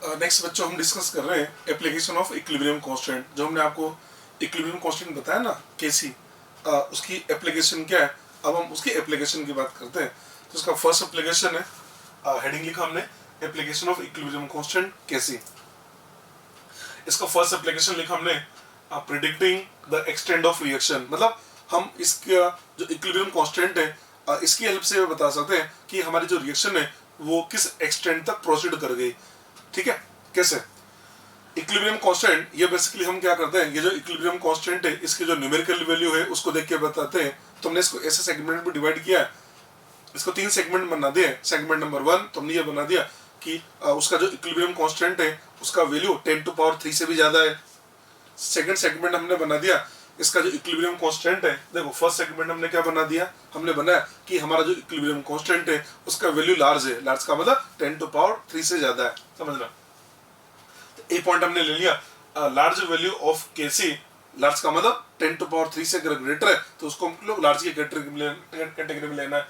Next बच्चों हम discuss कर रहे हैं एप्लीकेशन ऑफ इक्विलिब्रियम कांस्टेंट। जो हमने आपको इक्विलिब्रियम कांस्टेंट बताया ना केसी, उसकी एप्लीकेशन क्या है। अब हम उसकी एप्लीकेशन की बात करते हैं। तो इसका फर्स्ट एप्लीकेशन है, हेडिंग लिखा हमने एप्लीकेशन ऑफ इक्विलिब्रियम कांस्टेंट केसी। इसका फर्स्ट एप्लीकेशन लिखा हमने predicting the extent of reaction. मतलब हम इसका जो इक्विलिब्रियम कांस्टेंट है इसकी हेल्प से बता सकते हैं कि हमारी जो रिएक्शन है वो किस एक्सटेंट तक प्रोसीड कर गई। ठीक है, कैसे इक्विलिब्रियम कांस्टेंट, ये बेसिकली हम क्या करते हैं, ये जो इक्विलिब्रियम कांस्टेंट है इसकी जो न्यूमेरिकल वैल्यू है उसको देख के बताते हैं। तो हमने इसको ऐसे सेगमेंट में डिवाइड किया है, इसको 3 सेगमेंट बना दिए। सेगमेंट नंबर 1 तो हमने ये बना दिया कि उसका जो इक्विलिब्रियम कांस्टेंट है उसका वैल्यू 10⁻³ से भी ज्यादा है। सेकंड सेगमेंट हमने बना दिया, इसका जो इक्विलिब्रियम कांस्टेंट है, देखो फर्स्ट सेगमेंट हमने क्या बना दिया, हमने बनाया कि हमारा जो इक्विलिब्रियम कांस्टेंट है उसका वैल्यू लार्ज है। लार्ज का मतलब 10⁻³ से ज्यादा है, समझना। तो ए पॉइंट हमने ले लिया, large value of KC, large का मतलब 10⁻³ से अगर ग्रेटर है तो उसको हम लोग लार्ज की कैटेगरी में लेना है।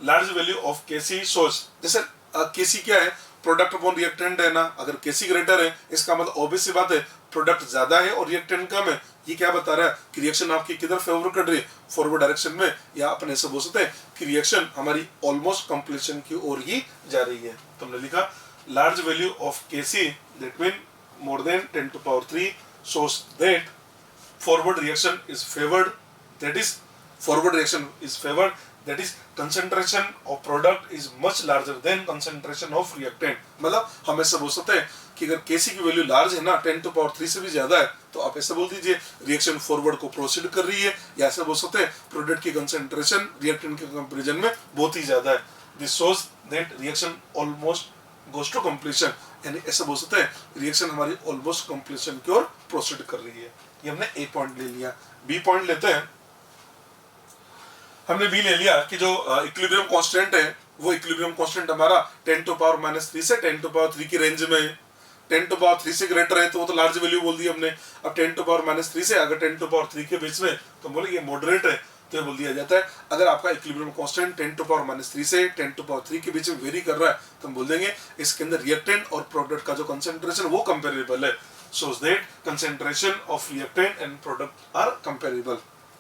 लार्ज वैल्यू ऑफ केसी सोच, जैसे केसी क्या है, प्रोडक्ट अपॉन रिएक्टेंट है ना। अगर केसी ग्रेटर है इसका मतलब ऑब्वियस सी बात है प्रोडक्ट ज्यादा है और रिएक्टेंट कम है। ये क्या बता रहा है कि रिएक्शन आपकी किधर फेवर कर रही है, फॉरवर्ड डायरेक्शन में, या अपन ऐसे बोल सकते हैं कि रिएक्शन हमारी ऑलमोस्ट कंप्लीशन की ओर ही जा रही है। तो हमने लिखा large value of KC that mean more than 10⁻³ shows that forward reaction is favored, that is forward reaction is favored, that is concentration of product is much larger than concentration of reactant। मतलब हम ऐसे बोल सकते हैं कि अगर केसी की value large है ना, 10⁻³ से भी ज्यादा है, तो आप ऐसे बोल दीजिए रिएक्शन फॉरवर्ड को प्रोसीड कर रही है, या ऐसे बोल सकते हैं प्रोडक्ट की कंसंट्रेशन रिएक्टेंट के कंपैरिजन में बहुत ही ज्यादा है। This shows that reaction almost goes to completion, यानी ऐसे बोल सकते हैं रिएक्शन हमारी ऑलमोस्ट कंप्लीशन की ओर प्रोसीड कर रही है। ये हमने ए पॉइंट ले लिया। बी पॉइंट लेते हैं, हमने बी ले लिया कि जो इक्विलिब्रियम कांस्टेंट है वो इक्विलिब्रियम कांस्टेंट हमारा 10⁻³ से 10⁻³ की रेंज में है। 10⁻³ से ग्रेटर है तो वो तो लार्ज वैल्यू बोल दी हमने। अब 10⁻³ से अगर 10⁻³ के बीच में तो बोले ये मॉडरेट है, तो ये बोल दिया जाता है। अगर आपका इक्विलिब्रियम कांस्टेंट 10⁻³ से 10⁻³ के बीच में वेरी कर रहा है तो हम बोल देंगे इसके अंदर रिएक्टेंट और प्रोडक्ट का जो कंसंट्रेशन वो कंपेरेबल है। shows that concentration of reactant and product are comparable।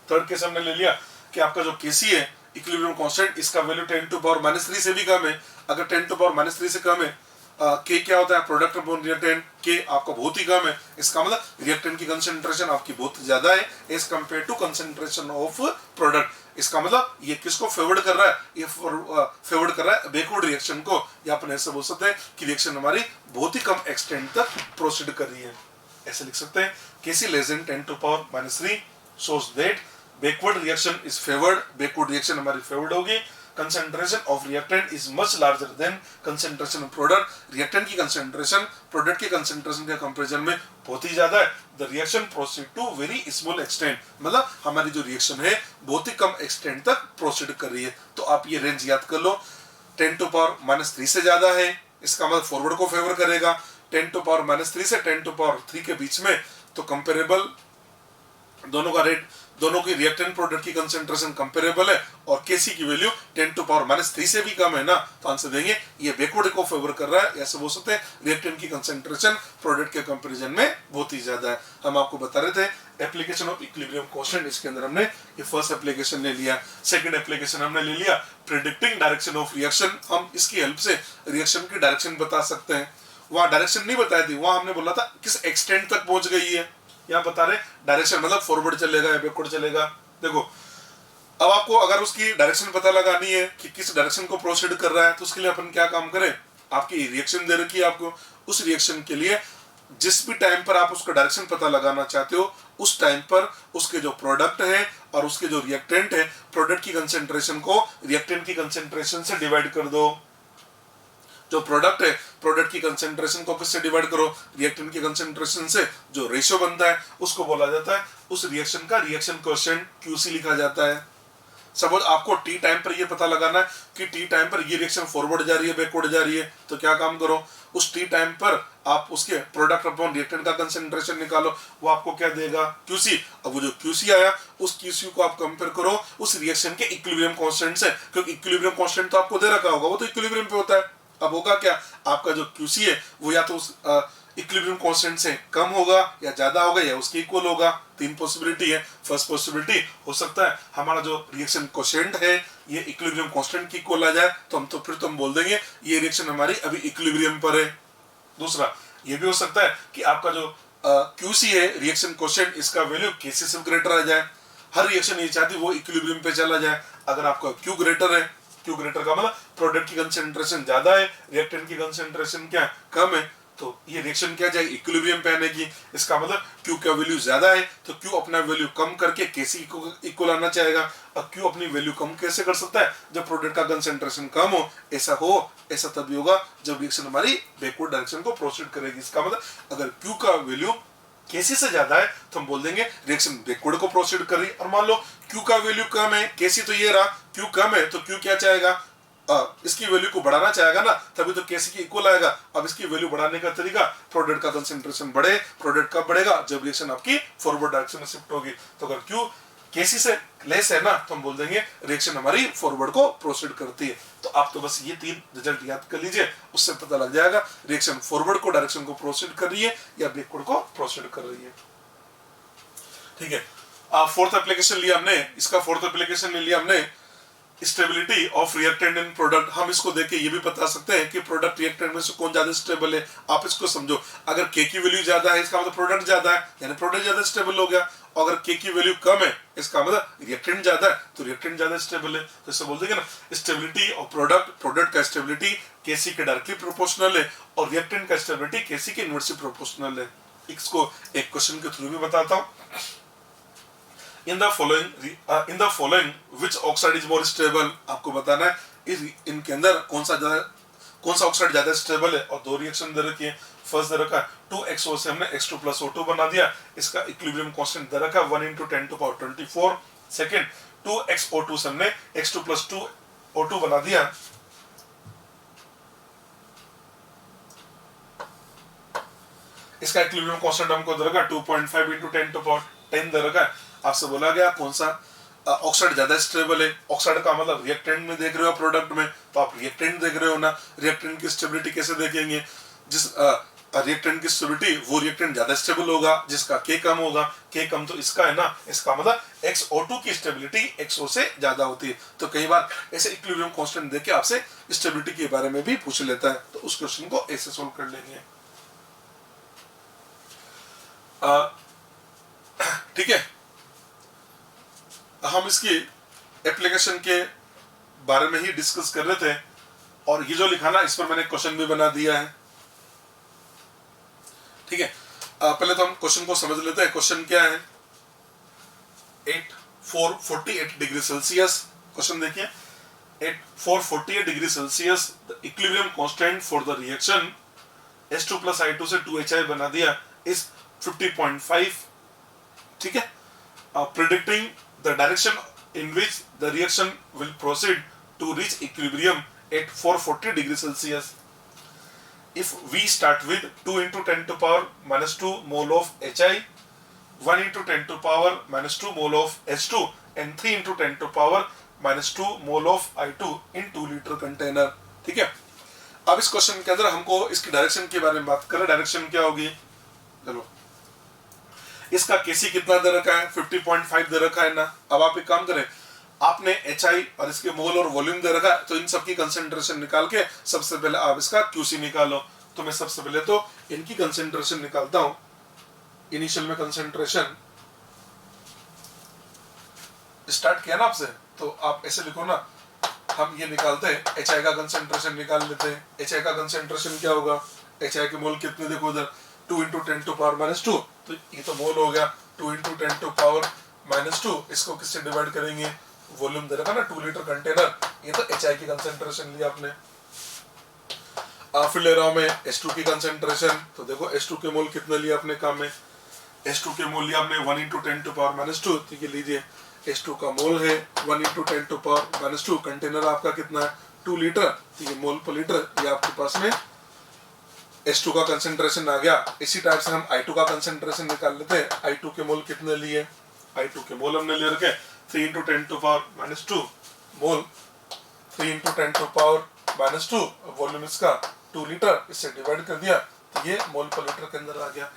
Third case हमने ले लिया कि आपका जो केसी है इक्विलिब्रियम कांस्टेंट, इसका वैल्यू 10⁻³ से भी कम है। अगर 10⁻³ से कम है, के क्या होता है, प्रोडक्ट अपॉन रिएक्टेंट, के आपका बहुत ही कम है, इसका मतलब रिएक्टेंट की कंसंट्रेशन आपकी बहुत ज्यादा है as compare to concentration of product. इसका मतलब ये किसको फेवर्ड कर रहा है, ये फेवर्ड कर रहा है बैकवर्ड रिएक्शन को, या अपन ऐसे बोल सकते हैं कि रिएक्शन हमारी बहुत ही कम एक्सटेंट तक प्रोसीड कर रही है। ऐसे लिख सकते हैं KC less than 10⁻³ shows that backward reaction is favored, backward reaction हमारी फेवर्ड होगी। concentration of reactant is much larger than concentration of product, reactant की concentration product की concentration के comparison में बहुत ही ज्यादा है। the reaction proceed to very small extent, मतलब हमारी जो reaction है बहुत ही कम extent तक proceed कर रही है। तो आप ये range याद कर लो, 10⁻³ से ज्यादा है इसका मतलब फॉरवर्ड को फेवर करेगा, 10⁻³ से 10⁻³ के बीच में तो कंपेरेबल दोनों का रेट, दोनों की रिएक्टेंट प्रोडक्ट की कंसंट्रेशन कंपेरेबल है, और केसी की वैल्यू 10⁻³ से भी कम है ना, तो आंसर देंगे ये बैकवर्ड को फेवर कर रहा है। ऐसे बोल सकते हैं रिएक्टेंट की कंसंट्रेशन प्रोडक्ट के कंपैरिजन में बहुत ही ज्यादा है। हम आपको बता रहे थे एप्लीकेशन ऑफ इक्विलिब्रियम कांस्टेंट, इसके अंदर हमने ये फर्स्ट एप्लीकेशन ले लिया। सेकंड एप्लीकेशन हमने ले लिया प्रिडिक्टिंग डायरेक्शन ऑफ रिएक्शन। हम इसकी हेल्प से रिएक्शन की डायरेक्शन बता सकते हैं। वहां डायरेक्शन नहीं बताई थी, वहां हमने बोला था किस एक्सटेंट तक पहुंच गई है, यहाँ बता रहे डायरेक्शन मतलब फॉरवर्ड चलेगा या बैकवर्ड चलेगा। देखो अब आपको अगर उसकी डायरेक्शन पता लगानी है कि किस डायरेक्शन को प्रोसीड कर रहा है, तो उसके लिए अपन क्या काम करें, आपकी रिएक्शन दे रखी है आपको, उस रिएक्शन के लिए जिस भी टाइम पर आप उसका डायरेक्शन पता लगाना चाहते हो उस टाइम पर उसके जो प्रोडक्ट है और उसके जो रिएक्टेंट है, प्रोडक्ट की कंसेंट्रेशन को रिएक्टेंट की कंसेंट्रेशन से डिवाइड कर दो। जो प्रोडक्ट है प्रोडक्ट की कंसंट्रेशन को किससे डिवाइड करो, रिएक्टेंट की कंसंट्रेशन से। जो रेशियो बनता है उसको बोला जाता है, उस रिएक्शन का रिएक्शन कोएफिशिएंट क्यूसी लिखा जाता है। सपोज आपको टी टाइम पर ये पता लगाना है कि टी टाइम पर ये रिएक्शन फॉरवर्ड जा रही है बैकवर्ड जा रही है, तो क्या काम करो, उस टी टाइम पर आप उसके प्रोडक्ट अपॉन रिएक्टेंट का कंसंट्रेशन निकालो, वो आपको क्या देगा, क्यूसी। अब वो जो क्यूसी आया उस क्यूसी को आप कंपेयर करो उस रिएक्शन के इक्विलिब्रियम कांस्टेंट से, क्योंकि इक्विलिब्रियम कांस्टेंट तो आपको दे रखा होगा, वो तो इक्विलिब्रियम पे होता है। अब होगा क्या, आपका जो क्यूसी है वो या तो उस इक्विलिब्रियम कांस्टेंट से कम होगा या ज्यादा होगा या उसके इक्वल होगा। तीन पॉसिबिलिटी है। फर्स्ट पॉसिबिलिटी हो सकता है हमारा जो रिएक्शन कोशेंट है ये इक्विलिब्रियम कांस्टेंट की इक्वल आ जाए, तो हम बोल देंगे ये रिएक्शन हमारी अभी इक्विलिब्रियम पर है। दूसरा ये भी हो सकता है कि आपका जो क्यूसी है रिएक्शन कोशेंट, इसका वैल्यू केसी से ग्रेटर आ जाए। हर रिएक्शन ये चाहती है वो इक्विलिब्रियम पे चला जाए। अगर आपका क्यू ग्रेटर है, क्यू ग्रेटर का मतलब प्रोडक्ट की कंसेंट्रेशन ज्यादा है, रिएक्टेंट की कंसेंट्रेशन क्या कम है, तो ये रिएक्शन क्या जाएगी इक्विलिब्रियम पे आने की। इसका मतलब क्यू का वैल्यू ज्यादा है तो क्यू अपना वैल्यू कम करके केसी को इक्वल आना चाहेगा। और क्यू अपनी वैल्यू कम कैसे कर सकता है, जब प्रोडक्ट का कंसेंट्रेशन कम हो। ऐसा तभी होगा जब रिएक्शन हमारी बैकवर्ड डायरेक्शन को प्रोसीड करेगी। इसका मतलब अगर क्यू का वैल्यू केसी से ज्यादा है तो हम बोल देंगे रिएक्शन बैकवर्ड को प्रोसीड कर रही है। और मान लो क्यू का वैल्यू कम है, केसी तो ये रहा, क्यू कम है तो क्यू क्या चाहेगा, इसकी वैल्यू को बढ़ाना चाहेगा ना, तभी तो केसी की इक्वल आएगा। अब इसकी वैल्यू बढ़ाने का तरीका, प्रोडक्ट का कंसेंट्रेशन बढ़े। प्रोडक्ट कब बढ़ेगा, जब रिएक्शन आपकी फॉरवर्ड डायरेक्शन में शिफ्ट होगी। तो अगर क्यू केसी से लेस है ना तो हम बोल देंगे रिएक्शन हमारी फॉरवर्ड को प्रोसीड करती है। तो आप तो बस ये तीन रिजल्ट याद कर लीजिए, उससे पता लग जाएगा रिएक्शन फॉरवर्ड को डायरेक्शन को प्रोसीड कर रही है या बैकवर्ड को प्रोसीड कर रही है। ठीक है। फोर्थ एप्लीकेशन लिया हमने, इसका फोर्थ एप्लीकेशन लिया हमने stability of reactant in product. हम इसको देख के ये भी बता सकते हैं कि प्रोडक्ट रिएक्टेंट में से कौन ज्यादा स्टेबल है। आप इसको समझो, अगर के की वैल्यू ज्यादा है इसका मतलब प्रोडक्ट ज्यादा है, यानी प्रोडक्ट ज्यादा स्टेबल हो गया। अगर के की वैल्यू कम है इसका मतलब रिएक्टेंट ज्यादा है तो रिएक्टेंट ज्यादा स्टेबल है। तो इससे बोल देंगे ना स्टेबिलिटी ऑफ प्रोडक्ट का स्टेबिलिटी केसी के डायरेक्टली प्रोपोर्शनल है और रिएक्टेंट का स्टेबिलिटी केसी के इनवर्सली प्रोपोर्शनल है। इसको एक क्वेश्चन के थ्रू भी बताता हूँ। In the following which oxide is more stable, आपको बताना है इनके अंदर कौन सा ऑक्साइड ज्यादा स्टेबल है। और दो रिएक्शन दे रखी है। फर्स्ट दे रखा 2xO से हमने x2 plus O2 बना दिया, इसका इक्विलिब्रियम कांस्टेंट दे रखा 1 × 10⁻²4। सेकंड 2xO2 से हमने x2 plus 2O2 बना दिया, इसका इक्विलिब्रियम कांस्टेंट हमको दे रखा 2.5 × 10⁻10 दे रखा है। आपसे बोला गया कौन सा ऑक्साइड ज्यादा स्टेबल है। ऑक्साइड का मतलब रिएक्टेंट में देख रहे हो, प्रोडक्ट में तो आप रिएक्टेंट देख रहे हो ना। रिएक्टेंट की स्टेबिलिटी कैसे देखेंगे, जिस रिएक्टेंट की स्टेबिलिटी वो रिएक्टेंट ज्यादा स्टेबल होगा जिसका के कम होगा। के कम तो इसका है ना, इसका मतलब XO2 की स्टेबिलिटी XO से ज्यादा होती है। तो कई बार ऐसे इक्विलिब्रियम कांस्टेंट देके आपसे स्टेबिलिटी के बारे में भी पूछ लेता है, तो उस क्वेश्चन को ऐसे सोल्व कर लेंगे। ठीक है। हम इसकी एप्लीकेशन के बारे में ही डिस्कस कर रहे थे और ये जो लिखा ना इस पर मैंने क्वेश्चन भी बना दिया है। ठीक है। पहले तो हम क्वेश्चन को समझ लेते हैं। क्वेश्चन क्या है, 448 डिग्री सेल्सियस। क्वेश्चन देखिए, 448 degree Celsius the equilibrium constant for the reaction H2 plus I2 से 2HI बना दिया इज 50.5। ठीक है। Predicting the direction in which the reaction will proceed to reach equilibrium at 440 degrees Celsius. If we start with 2 × 10⁻²2 mole of HI, 1 × 10⁻²2 mole of H2 and 3 × 10⁻² mole of I2 in 2 liter container। ठीक है। अब इस question के अंदर हमको इसकी direction के बारे में बात करें। डायरेक्शन क्या होगी, चलो इसका केसी कितना दे रखा है, 50.5 दे रखा है ना। अब आप एक काम करें, आपने HI और इसके मोल और वॉल्यूम दे रखा है, तो इन सबकी कंसेंट्रेशन निकाल के सबसे पहले आप इसका QC निकालो। तो मैं सबसे पहले तो इनकी कंसेंट्रेशन निकालता हूं। इनिशियल में कंसेंट्रेशन स्टार्ट किया ना आपसे, तो आप ऐसे लिखो ना, हम ये निकालते हैं HI का कंसेंट्रेशन निकाल लेते हैं। HI का कंसेंट्रेशन क्या होगा, HI के मोल कितने देखो उधर 2 × 10⁻², तो ये तो मोल हो गया 2 × 10⁻²। इसको किससे डिवाइड करेंगे, वॉल्यूम दे रखा ना 2 लीटर कंटेनर, ये तो HI की कंसेंट्रेशन लिया आपने। फिर ले रहा हूं मैं H2 की कंसेंट्रेशन, तो देखो H2 के मोल कितने लिए अपने काम में, H2 के मोल लिया आपने 1 × 10⁻²। ठीक है, लीजिए H2 का मोल है 1 × 10⁻²। कंटेनर आपका कितना है 2 लीटर, ठीक है, मोल पर लीटर। ये आपके पास में H2 का कंसेंट्रेशन आ गया। इसी टाइप से हम I2 का कंसेंट्रेशन निकाल लेते हैं। I2 के मोल कितने लिए, I2 के मोल हमने ले रखे 3 × 10⁻² मोल, 3 × -2, वॉल्यूम इसका 2 लीटर, इससे डिवाइड कर दिया तो ये मोल पर लीटर के अंदर आ गया।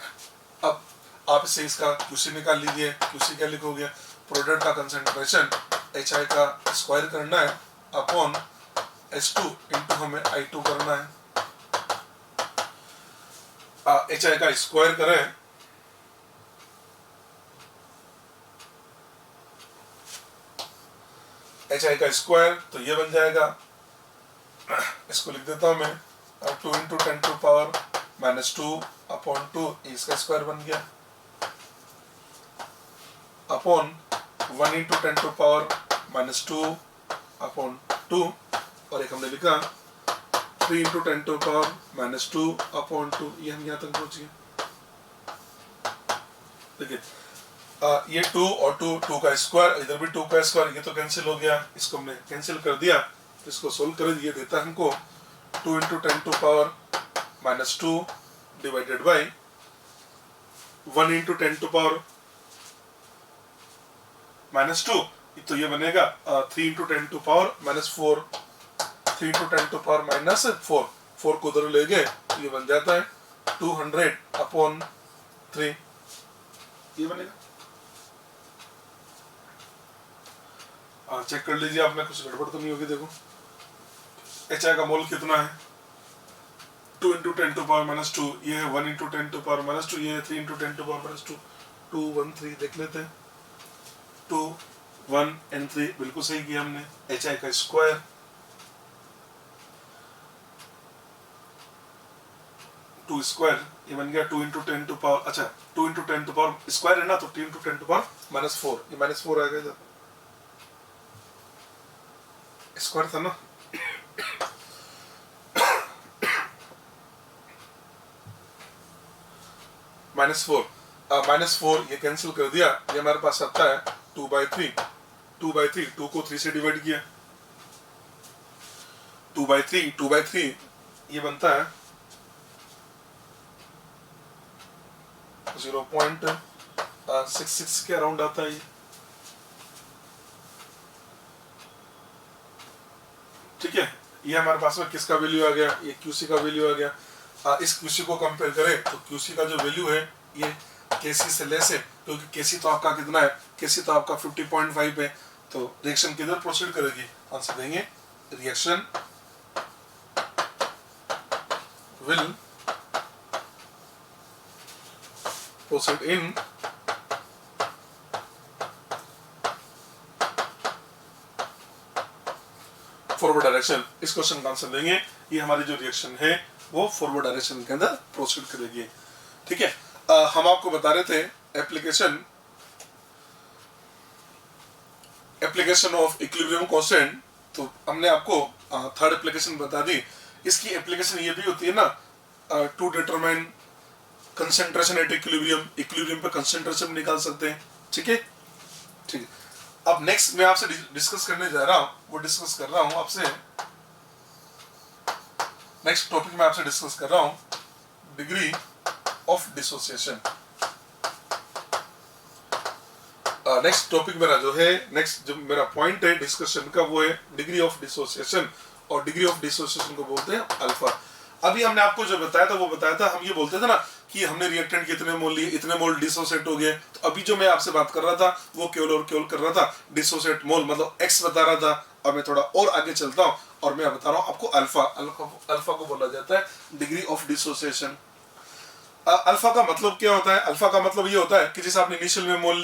अब आप इससे इसका QC निकाल लीजिए। QC क्या लिखोगे, प्रोडक्ट का कंसंट्रेशन HI का स्क्वायर करना है अपॉन H2 इंटू हमें I2 करना है। HI का स्क्वायर करें HI का स्क्वायर तो ये बन जाएगा, इसको लिख देता हूं मैं, 2 इंटू 10 टू पावर -2 अपॉन 2, इसका स्क्वायर बन गया, upon 1 into 10 to power -2 upon 2, और एक हमने लिखा 3 इंटू 10 टू पावर -2 अपॉन 2, ये हम यहाँ तक पहुंच गए। देखिए ये 2 और 2 का स्क्वायर, इधर भी 2 का स्क्वायर, ये तो कैंसिल हो गया, इसको हमने कैंसिल कर दिया, तो इसको सोल्व कर दिए, देता है हमको 2 into 10 to power -2 divided by 1 into 10 to power -2, तो ये बनेगा 3 into 10 to power -4, 3 into 10 to power -4, 4 को उधर ले गए तो ये बन जाता है 200 अपॉन 3, ये बनेगा। चेक कर लीजिए आपने, कुछ गड़बड़ तो नहीं होगी। देखो HI का मोल कितना है, 2 इंटू 10 टू पावर -2, ये है 1 इंटू 10 टू पावर -2, ये है 3 इंटू 10 टू पावर -2, 2 1 3 देख लेते हैं, 2 1 एंड 3 बिल्कुल सही किया हमने। HI का स्क्वायर 2 स्क्वायर, ये बन गया 2 इंटू 10 टू पावर, अच्छा 2 इंटू 10 टू पावर स्क्वायर है ना, तो 3 इंटू 10 टू पावर -4, ये -4 आ गया, स्क्वायर था ना। -4 ये कैंसिल कर दिया, ये हमारे पास आता है 2/3, 2 को 3 से डिवाइड किया, 2/3 ये बनता है 0.66 के अराउंड आता है ये, ठीक है। ये हमारे पास में किसका वैल्यू आ गया, ये QC का वैल्यू आ गया। इस QC को कंपेयर करें तो QC का जो वैल्यू है ये KC से लेस है, क्योंकि KC तो आपका कितना है, KC तो आपका 50.5 है, तो रिएक्शन किधर प्रोसीड करेगी, आंसर देंगे reaction will proceed in forward direction. इस क्वेश्चन का आंसर देंगे, ये हमारी जो रिएक्शन है वो फॉरवर्ड डायरेक्शन के अंदर प्रोसीड करेगी, ठीक है। हम आपको बता रहे थे एप्लीकेशन ऑफ इक्विलिब्रियम कांस्टेंट, तो हमने आपको थर्ड एप्लीकेशन बता दी। इसकी एप्लीकेशन ये भी होती है ना, to determine concentration at equilibrium, equilibrium पे कंसंट्रेशन निकाल सकते हैं, ठीक है, ठीक है। अब नेक्स्ट मैं आपसे डिस्कस करने जा रहा हूं, वो डिस्कस कर रहा हूं आपसे, नेक्स्ट टॉपिक में आपसे डिस्कस कर रहा हूं degree of dissociation. Next topic मेरा जो है, नेक्स्ट जो मेरा पॉइंट है डिस्कशन का, वो है डिग्री ऑफ डिसोसिएशन, और डिग्री ऑफ डिसोसिएशन को बोलते हैं अल्फा। अभी हमने आपको जो बताया था वो बताया था, हम ये बोलते थे ना कि हमने रिएक्टेंट के इतने मोल लिए, इतने मोल डिसोसिएट हो गए। तो अभी जो मैं आपसे बात कर रहा था वो केवल और केवल कर रहा था डिसोसिएट मोल, मतलब x बता रहा था। अब मैं थोड़ा और आगे चलता हूँ और मैं बता रहा हूँ आपको अल्फा। अल्फा को बोला जाता है डिग्री ऑफ डिसोसिएशन। अल्फा का मतलब क्या होता है, अल्फा का मतलब ये होता है कि जैसे आपने इनिशियल में मोल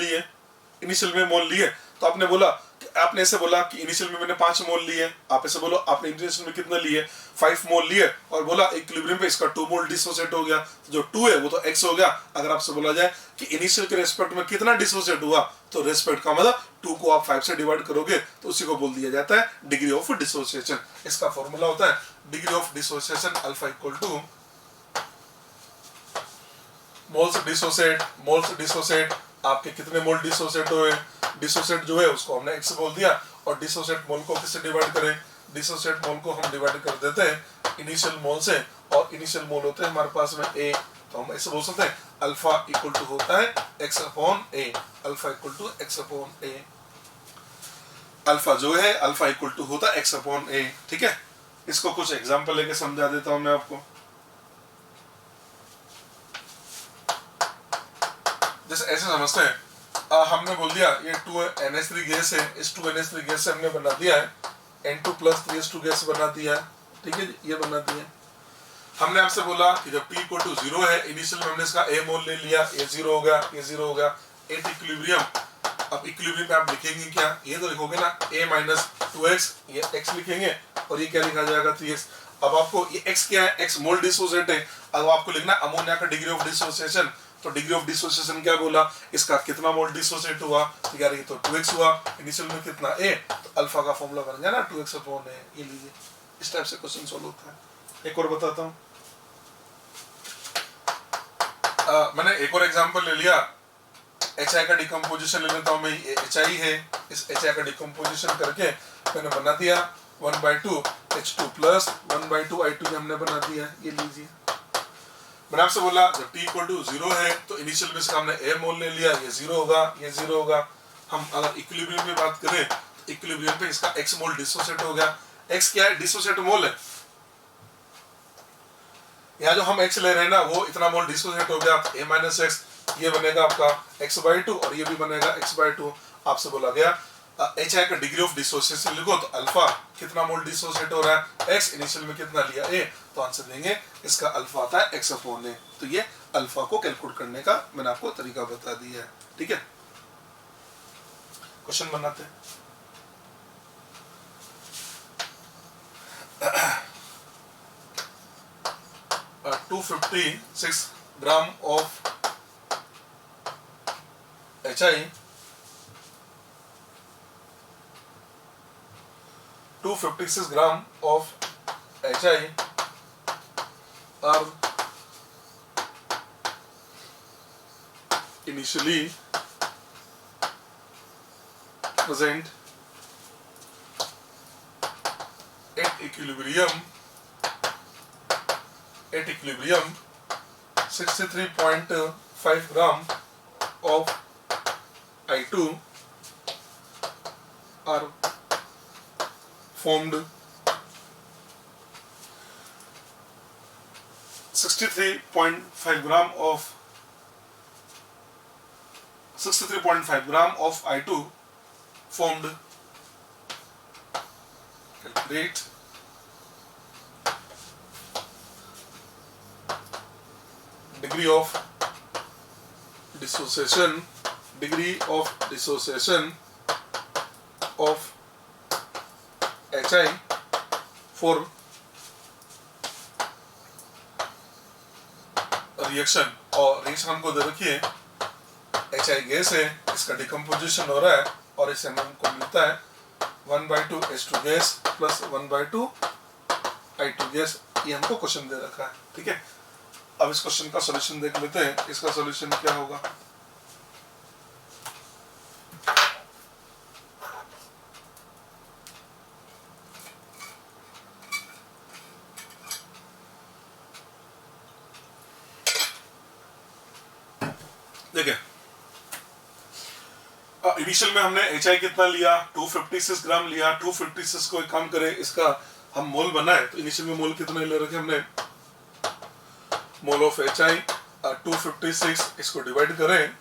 लिए, तो आपने बोला, आपने ऐसे बोला कि इनिशियल में मैंने 5 मोल लिए, आप ऐसे बोलो आपने इनिशियल में कितना लिए, 5 मोल लिए, और बोला इक्विलिब्रियम पे इसका 2 मोल डिसोसिएट हो गया, तो जो 2 है वो तो x हो गया। अगर आपसे बोला जाए कि इनिशियल के रेस्पेक्ट में कितना डिसोसिएट हुआ, तो रेस्पेक्ट का मतलब 2 को आप 5 से डिवाइड करोगे तो उसी को बोल दिया जाता है डिग्री ऑफ डिसोसिएशन। इसका फॉर्मूला होता है degree of dissociation alpha equal two moles dissociate, आपके कितने मोल डिसोसिएट हुए, डिसोसिएट जो है उसको हमने x बोल दिया, और डिसोसिएट मोल को किससे डिवाइड करें, डिसोसिएट मोल को हम डिवाइड कर देते हैं इनिशियल मोल से, और इनिशियल मोल होते हैं हमारे पास में a, तो हम ऐसे बोल सकते हैं अल्फा इक्वल टू होता है x upon a, alpha equal to x upon a, alpha जो है अल्फा इक्वल टू होता है x अपॉन a, ठीक है। इसको कुछ एग्जांपल लेके समझा देता हूं मैं आपको। जैसे ऐसे समझते हैं, हमने बोल दिया ये 2NH3 गैस है, इस 2NH3 गैस से हमने बना दिया है N2 + 3H2 गैस बना दिया है, ठीक है, ये बना दिया है। हमने आपसे बोला कि जब T = 0 है, इनिशियल में हमने इसका A मोल ले लिया, ये 0 हो गया, ये 0 हो गया, एट इक्विलिब्रियम। अब इक्विलिब्रियम पे आप लिखेंगे क्या, ये तो लिखोगे ना A - 2x, ये x लिखेंगे और ये क्या लिखा जाएगा 3x। अब आपको ये x क्या है, x मोल डिसोसिएट है। अब आपको लिखना अमोनिया का डिग्री ऑफ डिसोसिएशन, तो डिग्री ऑफ डिसोसिएशन क्या बोला, इसका कितना मोल डिसोसिएट हुआ, तो यार ये तो 2x हुआ, इनिशियल में कितना A, तो अल्फा का फॉर्मूला बन गया ना 2x/A। ये लीजिए, इस टाइप से क्वेश्चन सॉल्व होता है। एक और बताता हूँ, मैंने एक और एग्जांपल ले लिया, HI का डिकम्पोजिशन ले लेता हूँ मैं, HI है, इस HI का डिकम्पोजिशन करके मैंने बना दिया 1/2 H2 + 1/2 I2 हमने बना दिया। ये लीजिए, मैंने आपसे बोला जब T = 0 है तो इनिशियल में इसका हमने A मोल ले लिया, ये 0 होगा, ये 0 होगा। हम अगर इक्विलिब्रियम में बात करें तो इक्विलिब्रियम पे इसका x मोल डिसोसिएट हो गया। x क्या है, डिसोसिएट मोल है। यहाँ जो हम x ले रहे हैं ना, वो इतना मोल डिसोसिएट हो गया, A - x, ये बनेगा आपका x/2 और ये भी बनेगा x/2। आपसे बोला गया HI का डिग्री ऑफ डिसोसिएशन लिखो, तो अल्फा कितना मोल डिसोसिएट हो रहा है, x, इनिशियल में कितना लिया A, तो आंसर देंगे इसका अल्फा आता है x/A। तो ये अल्फा को कैलकुलेट करने का मैंने आपको तरीका बता दिया है, ठीक है। क्वेश्चन बनाते हैं। 256 gram of HI, 256 gram of HI are initially present at equilibrium 63.5 gram of I2 are formed 63.5 gram of 63.5 gram of I2 formed. Calculate degree of dissociation of HI for reaction. और reaction हमको दे रखी है, HI gas है, इसका decomposition हो रहा है और इससे हमको मिलता है 1/2 H2 gas plus 1/2 I2 gas. ये हमको क्वेश्चन दे रखा है, ठीक है। अब इस क्वेश्चन का सॉल्यूशन देख लेते हैं, इसका सॉल्यूशन क्या होगा। देखिए, इनिशियल में हमने HI कितना लिया, 256 ग्राम लिया। 256 को एक काम करें, इसका हम मोल बनाए तो इनिशियल में मोल कितने ले रखे हमने, मोल ऑफ HI 256, इसको डिवाइड करें।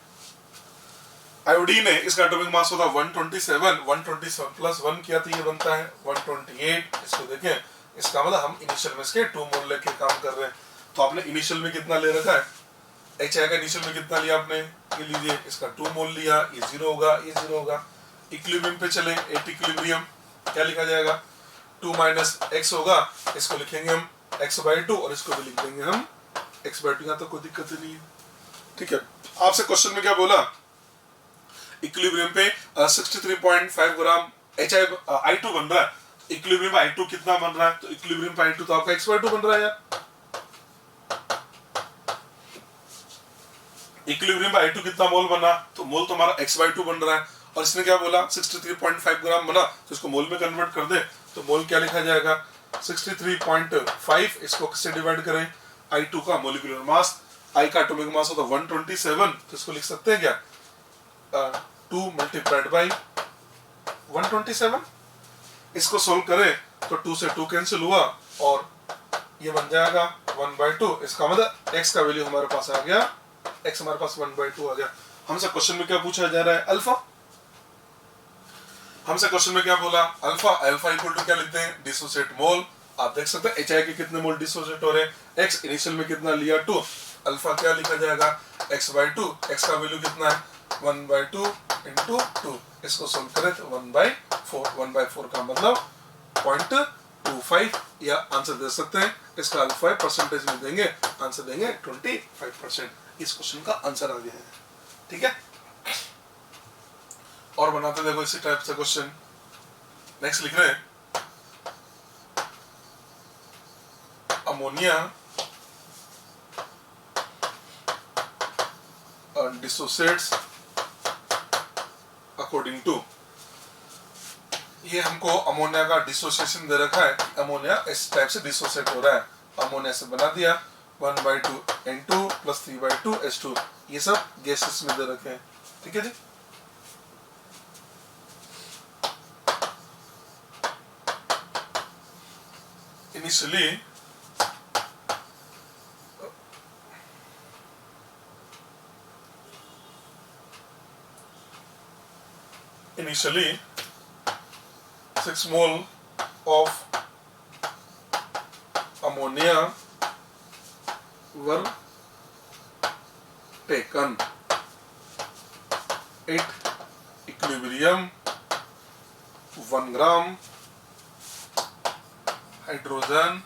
आयोडीन है, इसका एटॉमिक मास होता है 127, 127 प्लस 1 किया तो ये बनता है 128। इसको देखें, इसका मतलब हम इनिशियल में इसके 2 मोल लेके काम कर रहे हैं। तो आपने इनिशियल में कितना ले रखा है, HI का इनिशियल में कितना लिया आपने, ये लीजिए, इसका 2 मोल लिया, ये 0 होगा, ये 0 होगा। इक्विलिब्रियम पे चले, एट इक्विलिब्रियम क्या लिखा जाएगा, 2 - x होगा, इसको लिखेंगे हम x/2 और इसको भी लिख देंगे हम x/2। यहाँ तो कोई दिक्कत ही नहीं है, ठीक है। आपसे क्वेश्चन में क्या बोला, इक्विलिब्रियम पे 63.5 ग्राम I2 बन रहा है, इक्विलिब्रियम पे I2 कितना बन रहा है, तो इक्विलिब्रियम पे I2 तो आपका x/2 बन रहा है यार। इक्विलिब्रियम पे I2 कितना मोल बना, तो मोल तो हमारा x/2 बन रहा है। और इसने क्या बोला 63.5 ग्राम बना, तो इसको मोल में कन्वर्ट कर दे, तो मोल क्या लिखा जाएगा 63.5। इसको किससे डिवाइड करें, I2 का मोलिकुलर मास, I का एटॉमिक मास होता है 127, तो इसको लिख सकते हैं क्या 2 × 127। इसको सोल्व करें तो 2 से 2 कैंसिल हुआ और ये बन जाएगा 1/2। इसका मतलब x का वैल्यू हमारे पास आ गया, x हमारे पास 1/2 आ गया। हमसे क्वेश्चन में क्या पूछा जा रहा है, अल्फा। हमसे क्वेश्चन में क्या बोला, अल्फा। अल्फा इक्वल टू क्या लिखते हैं, डिसोसिएट मोल। आप देख सकते हैं HI के कितने मोल डिसोसिएट हो रहे हैं, x इनिशियल में कितना लिया 2, अल्फा क्या लिखा जाएगा x/2। x का वैल्यू कितना है 1/2 इंटू 2। इसको सोल्व करें तो 1/4। 1/4 का मतलब 0.25 या आंसर दे सकते हैं। इसका अल्फा परसेंटेज में देंगे, आंसर देंगे 25%। इस क्वेश्चन का आंसर आ गया है, ठीक है। और बनाते देखो इसी टाइप से क्वेश्चन। नेक्स्ट लिख रहे हैं, अमोनिया डिसोसिएट्स अकॉर्डिंग टू। ये हमको अमोनिया का डिसोसिएशन दे रखा है, अमोनिया इस टाइप से डिसोसिएट हो रहा है। अमोनिया से बना दिया 1/2 N2 प्लस 3/2 H2। ये सब गैसेस में दे रखे हैं, ठीक है जी। Initially 6 mole of ammonia were taken at equilibrium. 1 gram hydrogen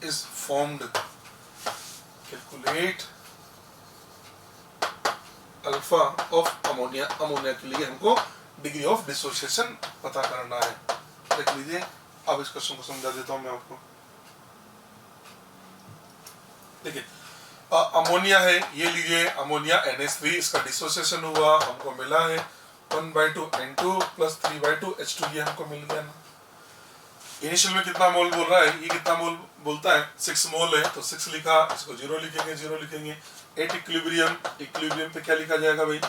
is formed. Calculate alpha of ammonia. Ammonia के लिए हमको डिग्री ऑफ डिसोसिएशन पता करना है। देख लीजिए, अब इस क्वेश्चन को समझा देता हूं मैं आपको। देखिए, अमोनिया है, ये लीजिए अमोनिया NH3, इसका डिसोसिएशन हुआ, हमको मिला है 1/2 N2 प्लस 3/2 H2। ये हमको मिल गया ना। इनिशियल में कितना मोल बोल रहा है, ये कितना मोल बोलता है 6 मोल है, तो 6 लिखा, इसको 0 लिखेंगे, 0 लिखेंगे। एट इक्विलिब्रियम, इक्विलिब्रियम पे क्या लिखा जाएगा भाई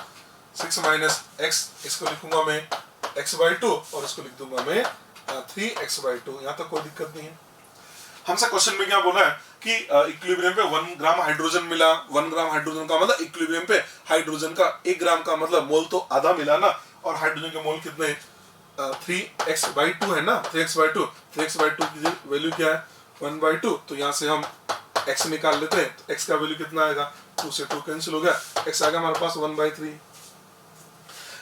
6 माइनस x, इसको लिखूंगा मैं x/2 और इसको लिख दूंगा मैं 3x/2। यहाँ तक कोई दिक्कत नहीं है। हमसे क्वेश्चन में क्या बोला है कि इक्विलिब्रियम पे 1 ग्राम हाइड्रोजन मिला। 1 ग्राम हाइड्रोजन का मतलब इक्विलिब्रियम पे हाइड्रोजन का 1 ग्राम का मतलब मोल तो आधा मिला ना, और हाइड्रोजन के मोल कितने 3x/2 है ना, 3x/2। 3x/2 की वैल्यू क्या है 1/2। तो यहाँ से हम x निकाल लेते हैं, तो x का वैल्यू कितना आएगा 2 से 2 कैंसिल हो गया, x आ गया हमारे पास 1/3।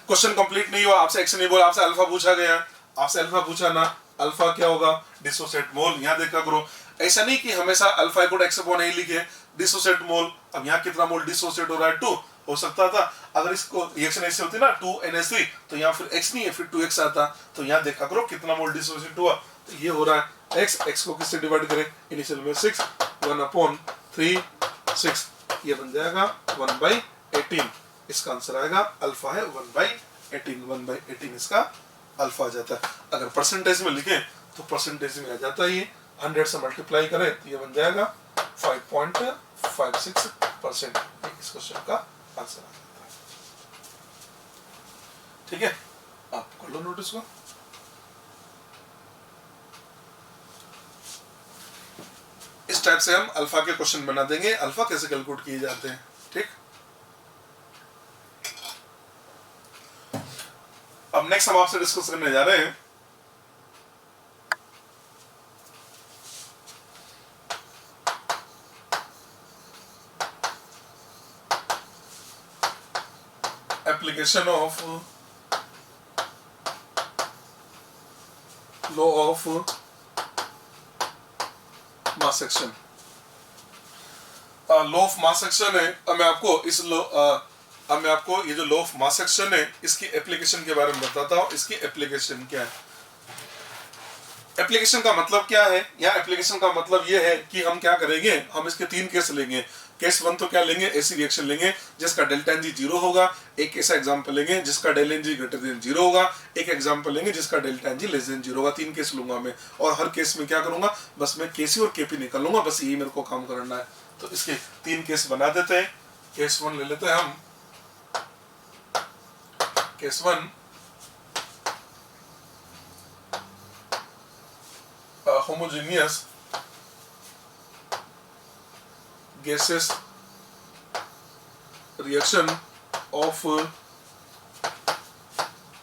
क्वेश्चन कंप्लीट नहीं हुआ, आपसे x नहीं बोला, आपसे अल्फा पूछा गया, आपसे अल्फा पूछा ना, अल्फा क्या होगा डिसोसिएट मोल। यहाँ देखा करो, ऐसा नहीं कि हमेशा alpha equal x upon a लिखे, डिसोसिएट मोल। अब यहाँ कितना मोल डिसोसिएट हो रहा है 2 हो सकता था। अगर इसको रिएक्शन ऐसे होती ना 2NH3, तो यहाँ फिर x नहीं है, फिर 2x आता। तो यहाँ देखा करो कितना मोल डिसोसिएट हुआ, तो ये हो रहा है x को किससे डिवाइड करें, इनिशियल में 6, 1/3 6, ये बन जाएगा 1/18। इसका आंसर आएगा अल्फा है 1/18। 1/18 इसका अल्फा आ जाता है। अगर परसेंटेज में लिखें तो परसेंटेज में आ जाता है, ये 100 से मल्टीप्लाई करें तो ये बन जाएगा 5.56%। इस क्वेश्चन का आंसर आ जाता है, ठीक है। आप कर लो नोटिस को। इस टाइप से हम अल्फा के क्वेश्चन बना देंगे, अल्फा कैसे कैलकुलेट किए जाते हैं, ठीक। अब नेक्स्ट हम आपसे डिस्कस करने जा रहे हैं application of law of mass section. Law of mass section है। अब मैं आपको ये जो लॉ ऑफ मास सेक्शन है इसकी एप्लीकेशन के बारे में बताता हूं। इसकी एप्लीकेशन क्या है, एप्लीकेशन का मतलब क्या है। यहाँ एप्लीकेशन का मतलब ये है कि हम क्या करेंगे, हम इसके 3 केस लेंगे। केस 1 तो क्या लेंगे, ऐसी रिएक्शन लेंगे जिसका डेल्टा एन जी 0 होगा। एक ऐसा एग्जांपल लेंगे जिसका delta N G greater than 0 होगा। एक एग्जांपल लेंगे जिसका delta N G less than 0 होगा। 3 केस लूंगा मैं, और हर केस में क्या करूंगा, बस मैं केसी और केपी निकाल लूंगा, बस यही मेरे को काम करना है। तो इसके 3 केस बना देते हैं। केस 1 ले लेते हैं हम। Case 1, homogeneous gases reaction of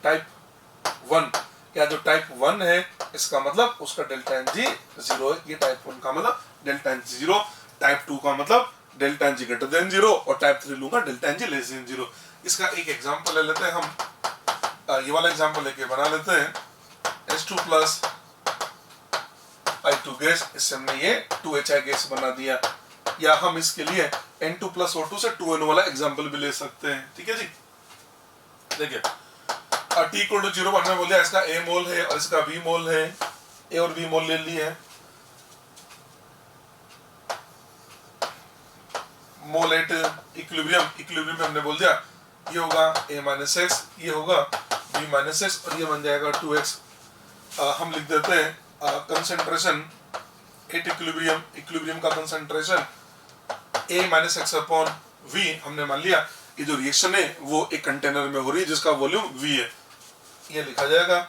type 1, या जो टाइप 1 है इसका मतलब उसका डेल्टा एन जी 0 है। ये टाइप 1 का मतलब डेल्टा एन जी 0, टाइप 2 का मतलब delta N G greater than 0, और टाइप 3 लूंगा delta N G less than 0। इसका एक एग्जांपल ले लेते हैं हम, ये वाला एग्जांपल लेके बना लेते हैं। H2 प्लस I2 गैस, इससे हमने ये 2HI गैस बना दिया, या हम इसके लिए N2 प्लस O2 से 2NO वाला एग्जांपल भी ले सकते हैं। ठीक है जी, देखिए T इक्वल टू 0 हमने बोल दिया, इसका A मोल है और इसका B मोल है, A और B मोल ले लिए है। मोल एट इक्विलिब्रियम, इक्विलिब्रियम में हमने बोल दिया ये होगा A माइनस एक्स, ये होगा B माइनस एक्स, और ये बन जाएगा 2x। हम लिख देते हैं कंसेंट्रेशन एट इक्विलिब्रियम, इक्विलिब्रियम का concentration A minus x upon V। हमने मान लिया ये जो रिएक्शन है वो एक कंटेनर में हो रही है जिसका वॉल्यूम V है, ये लिखा जाएगा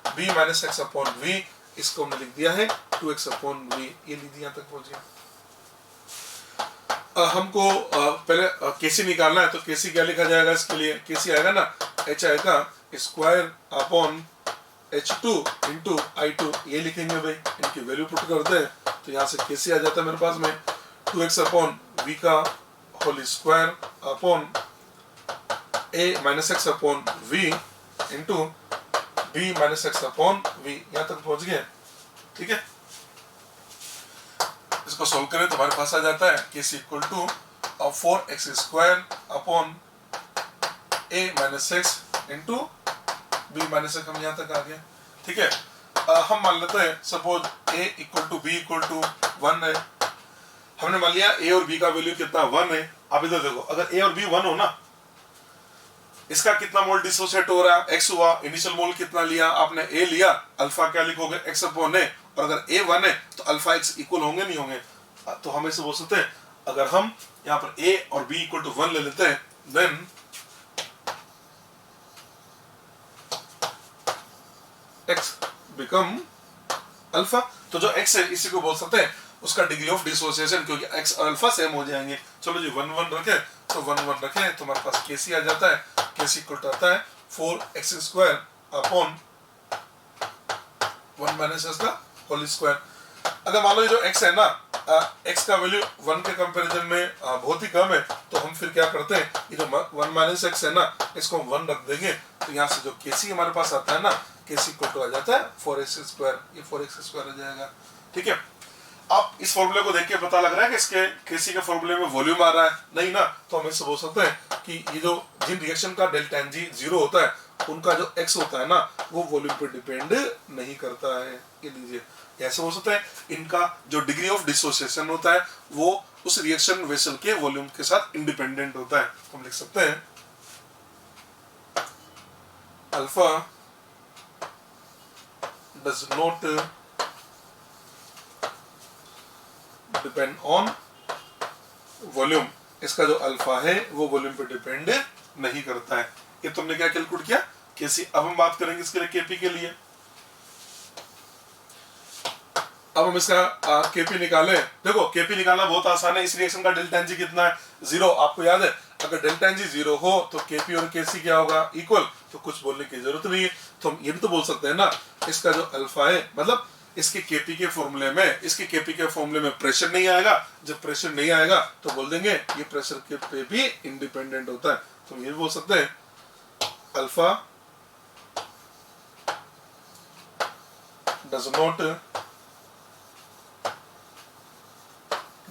B minus x upon V, इसको हमने लिख दिया है 2x अपॉन V। ये लिख दिया, तक पहुंच गया। हमको पहले केसी निकालना है, तो केसी क्या लिखा जाएगा इसके लिए, केसी आएगा ना H आएगा square upon H2 into I2, ये लिखेंगे भाई, इनकी वैल्यू पुट करते हैं तो यहाँ से केसी आ जाता है मेरे पास में 2x अपॉन V का whole square upon A minus x upon V into B minus x upon V। यहाँ तक पहुंच गए, ठीक है। इसको सोल्व करें तो हमारे पास आ जाता है केसी equal to 4x square upon A minus x into B minus X, हम यहाँ तक आ गए, ठीक है। हम मान लेते हैं suppose A equal to B equal to 1 है। हमने मान लिया A और B का वैल्यू कितना 1 है। अब इधर देखो, अगर A और B 1 हो ना, इसका कितना मोल डिसोसिएट हो रहा है, x हुआ, इनिशियल मोल कितना लिया आपने, A लिया, अल्फा क्या लिखोगे x अपॉन A, और अगर A 1 है तो अल्फा x इक्वल होंगे नहीं होंगे, तो हम ऐसे बोल सकते हैं अगर हम यहाँ पर A और B इक्वल टू 1 ले लेते हैं देन x बिकम अल्फा। तो जो x है इसी को बोल सकते हैं उसका डिग्री ऑफ डिसोसिएशन, क्योंकि x और अल्फा सेम हो जाएंगे। चलो जी 1 1 रखे, तो 1 1 रखे तो हमारे पास केसी आ जाता है, केसी इक्वल टू आता है 4x square upon 1 minus x का होल स्क्वायर। अगर मान लो ये जो x है ना, x का वैल्यू 1 के कंपैरिजन में बहुत ही कम है, तो हम फिर क्या करते हैं, ये जो 1 माइनस x है ना, इसको हम 1 रख देंगे, तो यहाँ से जो केसी हमारे पास आता है ना, केसी इक्वल टू आ जाता है 4x स्क्वायर, ये 4x स्क्वायर आ जाएगा, ठीक है। अब इस फॉर्मूले को देख के पता लग रहा है कि इसके केसी के फॉर्मूले में वॉल्यूम आ रहा है, नहीं ना, तो हम इससे बोल सकते हैं कि ये जो जिन रिएक्शन का डेल्टा एन जी 0 होता है उनका जो x होता है ना वो वॉल्यूम पर डिपेंड नहीं करता है। ये लीजिए, ऐसे हो सकता है इनका जो डिग्री ऑफ डिसोसिएशन होता है वो उस रिएक्शन वेसल के वॉल्यूम के साथ इंडिपेंडेंट होता है। तो हम लिख सकते हैं alpha does not depend on volume, इसका जो अल्फा है वो वॉल्यूम पे डिपेंड नहीं करता है। ये तुमने क्या कैलकुलेट किया केसी। अब हम बात करेंगे इसके लिए केपी के लिए। अब हम इसका केपी निकाले। देखो केपी निकालना बहुत आसान है। इस रिएक्शन का डेल्टा एन जी कितना है 0, आपको याद है। अगर डेल्टा एन जी 0 हो तो केपी और केसी क्या होगा इक्वल, तो कुछ बोलने की जरूरत नहीं है। तो हम ये भी तो बोल सकते हैं ना इसका जो अल्फा है मतलब इसके केपी के फॉर्मूले में, इसके केपी के फॉर्मूले में प्रेशर नहीं आएगा। जब प्रेशर नहीं आएगा तो बोल देंगे ये प्रेशर के पे भी इंडिपेंडेंट होता है। तो हम ये भी बोल सकते हैं alpha does not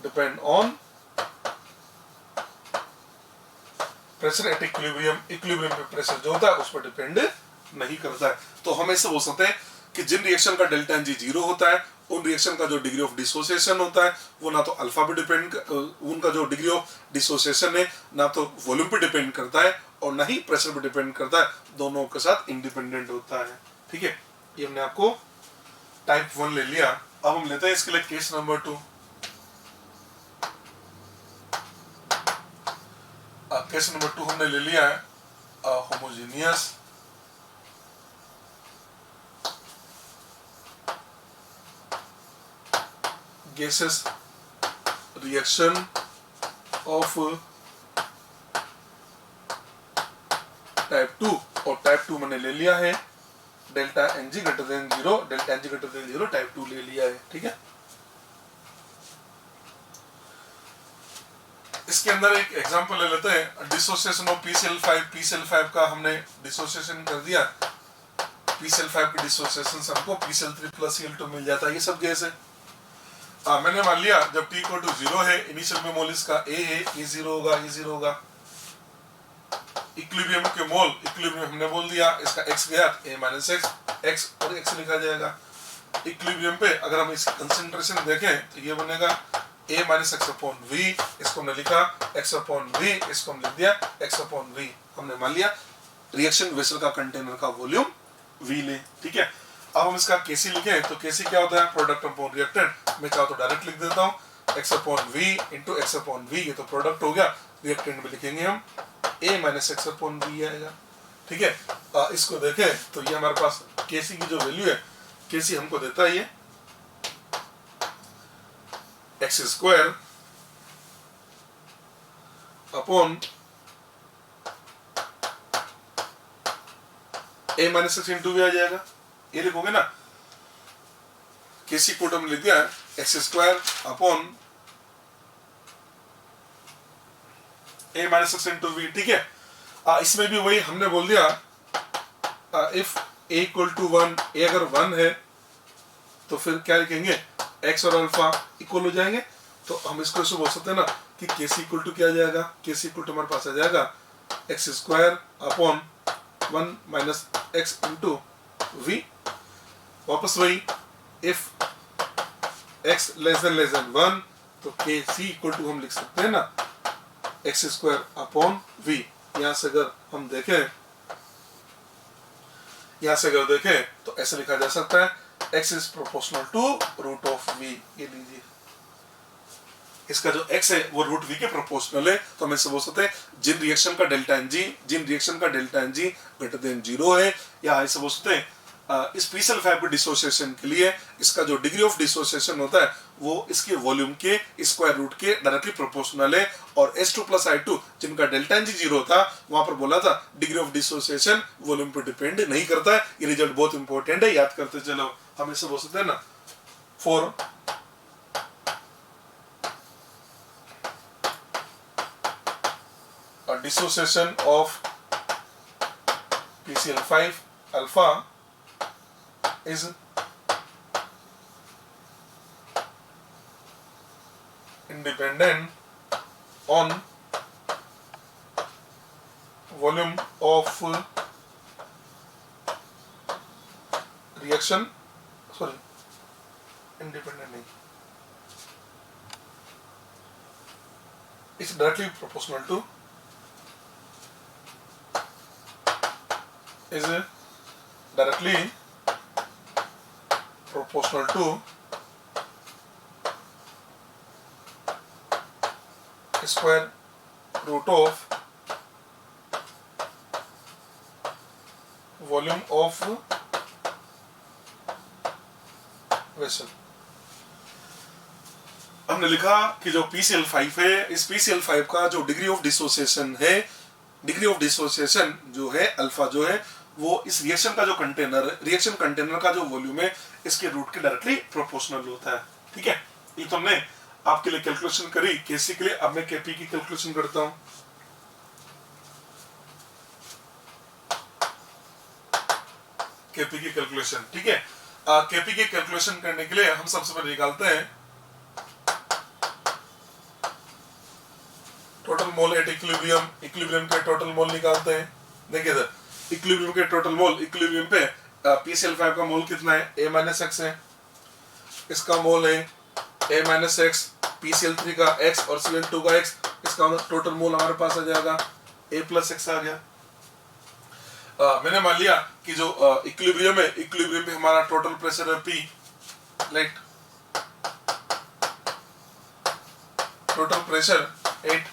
depend on pressure at equilibrium. Equilibrium पे प्रेशर जो होता है उस पर डिपेंड नहीं करता है। तो हम ऐसे बोल सकते हैं कि जिन रिएक्शन का डेल्टा एन जी 0 होता है उन रिएक्शन का जो डिग्री ऑफ डिसोसिएशन होता है वो ना तो अल्फा पे डिपेंड, उनका जो डिग्री ऑफ डिसोसिएशन है ना तो वॉल्यूम पे डिपेंड करता है और ना ही प्रेशर पे डिपेंड करता है, दोनों के साथ इंडिपेंडेंट होता है। ठीक है, ये हमने आपको टाइप 1 ले लिया। अब हम लेते हैं इसके लिए केस नंबर 2। केस नंबर 2 हमने ले लिया है homogeneous gases reaction of type 2, और टाइप 2 मैंने ले लिया है delta N G greater than 0, delta N G greater than 0 type 2 ले लिया है। ठीक है, इसके अंदर एक एग्जांपल ले लेते हैं, डिसोसिएशन ऑफ PCl5। PCl5 का हमने डिसोसिएशन कर दिया, PCl5 की डिसोसिएशन से हमको PCl3 प्लस Cl2 मिल जाता है। ये सब गैस है। मैंने मान लिया जब t इक्वल टू 0 है, इनिशियल में मोल इसका a है, ये 0 होगा, ये 0 होगा। इक्विलिब्रियम के मोल, इक्विलिब्रियम हमने बोल दिया इसका x गया, a माइनस x और x लिखा जाएगा। इक्विलिब्रियम पे अगर हम इसकी कंसंट्रेशन देखें तो ये बनेगा a minus x upon v, इसको हमने लिखा x अपॉन v, इसको हम लिख दिया x अपॉन v। हमने मान लिया रिएक्शन वेसल का कंटेनर का वॉल्यूम v ले। ठीक है, अब हम इसका Kc लिखें तो Kc क्या होता है, प्रोडक्ट अपॉन रिएक्टेंट। मैं चाहूँ तो डायरेक्ट लिख देता हूँ x upon v into x upon v, ये तो प्रोडक्ट हो गया। रिएक्टेंट में लिखेंगे हम a minus x upon v आएगा। ठीक है, इसको देखें तो ये हमारे पास Kc की जो वैल्यू है, Kc हमको देता है ये x square upon a minus x into v आ जाएगा। ये लिखोगे ना, Kc को हम लिख दिया x square upon a minus x into v। ठीक है, इसमें भी वही हमने बोल दिया, if a equal to 1, a अगर 1 है तो फिर क्या लिखेंगे, x और अल्फा इक्वल हो जाएंगे। तो हम इसको ऐसे बोल सकते हैं ना कि Kc इक्वल टू क्या आ जाएगा, Kc इक्वल टू हमारे पास आ जाएगा x square upon 1 minus x into v। वापस वही, इफ x लेस देन 1 तो Kc इक्वल टू हम लिख सकते हैं ना एक्स स्क्वायर अपॉन v। यहाँ से अगर हम देखें, तो ऐसे लिखा जा सकता है x is proportional to root of v। ये लीजिए, इसका जो x है वो रूट v के प्रोपोर्शनल है। तो हम ऐसे बोल सकते हैं जिन रिएक्शन का delta N G greater than 0 है, या ऐसे बोल सकते हैं इस PCl5 के डिसोसिएशन के लिए इसका जो डिग्री ऑफ डिसोसिएशन होता है वो इसके वॉल्यूम के स्क्वायर रूट के डायरेक्टली प्रोपोर्शनल है। और H2 प्लस I2 जिनका डेल्टा एन जी 0 था, वहां पर बोला था डिग्री ऑफ डिसोसिएशन वॉल्यूम पर डिपेंड नहीं करता है। ये रिजल्ट बहुत इंपॉर्टेंट है, याद करते चलो। हम इसे बोल सकते हैं ना, for dissociation of PCl5 alpha is independent on volume of reaction, sorry, independent नहीं, it's directly proportional to, is directly proportional to square root of volume of vessel। हमने लिखा कि जो PCl5 है, इस PCl5 का जो डिग्री ऑफ डिसोसिएशन है, डिग्री ऑफ डिसोसिएशन जो है अल्फा जो है, वो इस रिएक्शन का जो रिएक्शन कंटेनर का जो वॉल्यूम है इसके रूट के डायरेक्टली प्रोपोर्शनल होता है। ठीक है, ये तो हमने आपके लिए कैलकुलेशन करी Kc के लिए। अब मैं Kp की कैलकुलेशन करता हूं। Kp की कैलकुलेशन, ठीक है, Kp की कैलकुलेशन करने के लिए हम सबसे पहले निकालते हैं total mole eight equilibrium. Equilibrium के टोटल मोल निकालते हैं। देखिए सर, इक्विलिब्रियम के टोटल मोल, इक्विलिब्रियम पे PCl5 का मोल कितना है, a माइनस एक्स है, इसका मोल है a माइनस एक्स, PCl3 का x और Cl2 का x, इसका टोटल मोल हमारे पास आ जाएगा a प्लस एक्स आ गया। मैंने मान लिया कि जो इक्विलिब्रियम है, इक्विलिब्रियम पे हमारा टोटल प्रेशर है P, right, total pressure 8,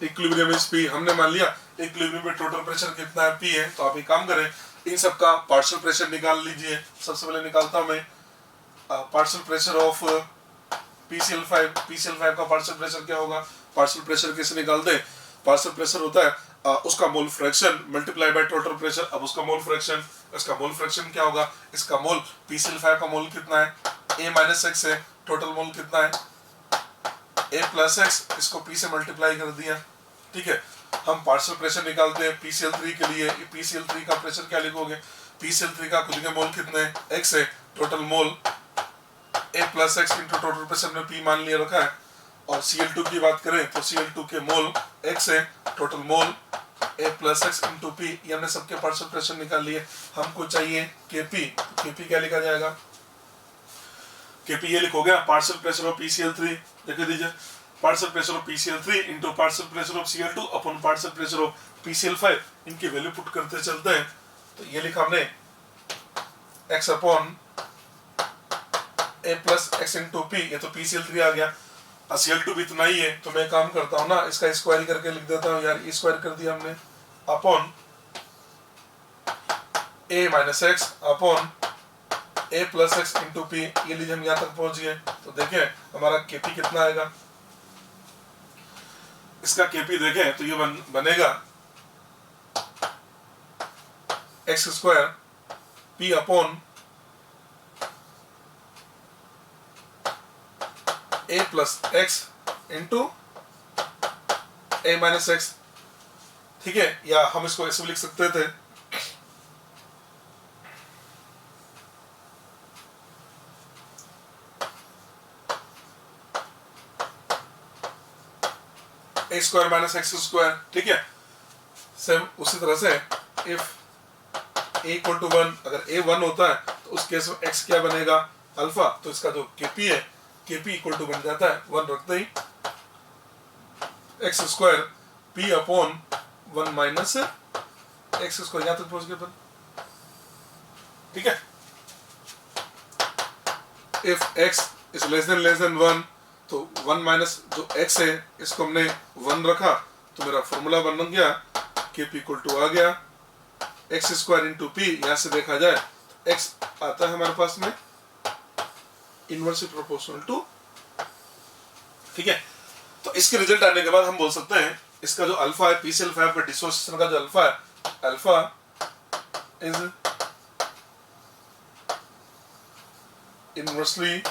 equilibrium is P। हमने मान लिया इक्विलिब्रियम में टोटल प्रेशर कितना है, P है। तो आप एक काम करें, इन सब का पार्शियल प्रेशर निकाल लीजिए। सबसे पहले निकालता हूं मैं पार्शियल प्रेशर ऑफ PCl5 का पार्शियल प्रेशर क्या होगा, पार्शियल प्रेशर कैसे निकालते हैं, पार्शियल प्रेशर होता है उसका mole fraction multiply by total pressure. अब उसका मोल फ्रैक्शन, इसका मोल फ्रैक्शन क्या होगा, इसका मोल PCl5 का मोल कितना है, A माइनस एक्स है, टोटल मोल कितना है A प्लस एक्स, इसको P से मल्टीप्लाई कर दिया। ठीक है, हम पार्शियल प्रेशर निकालते हैं PCl3 के लिए। PCl3 का प्रेशर क्या लिखोगे, PCl3 का खुद के मोल कितने x है, total mole A plus x into total pressure में P मान लिया रखा है। और Cl2 की बात करें तो Cl2 के मोल x है, total mole A plus x into P, ये हमने सबके पार्शियल प्रेशर निकाल लिए। हमको चाहिए Kp, Kp क्या लिखा जाएगा, Kp ये लिखोगे पार्शियल प्रेशर ऑफ PCl3, लिख दीजिए partial pressure of PCl3 into partial pressure of Cl2 upon partial pressure of PCl5, इनकी वैल्यू पुट करते चलते हैं। तो ये लिखा हमने x upon A plus x into P, ये तो PCl3 आ गया, Cl2 भी इतना ही है। तो मैं काम करता हूँ ना, इसका स्क्वायर करके लिख देता हूँ यार, स्क्वायर कर दिया हमने upon A minus x upon A plus x into P, ये लीजिए हम यहाँ तक पहुंच गए। तो देखें हमारा Kp कितना आएगा, इसका Kp देखें तो ये बनेगा x square P upon A plus x into A minus x. ठीक है, या हम इसको ऐसे भी लिख सकते थे A square minus x square. ठीक है, सेम उसी तरह से इफ A इक्वल टू 1, अगर A 1 होता है तो उस केस में x क्या बनेगा अल्फा, तो इसका जो Kp है Kp इक्वल टू बन जाता है 1 रखते ही x square P upon 1 minus x square, यहाँ तक पहुंच गए अपन। ठीक है, if x is less than 1, तो 1 माइनस जो x है इसको हमने 1 रखा, तो मेरा फॉर्मूला बन गया Kp इक्वल टू आ गया एक्स स्क्वायर इंटू P। यहाँ से देखा जाए x आता है हमारे पास में इनवर्सली प्रोपोर्शनल टू। ठीक है, तो इसके रिजल्ट आने के बाद हम बोल सकते हैं इसका जो अल्फा है PCl5 का डिसोसिएशन का जो अल्फा है, alpha is inversely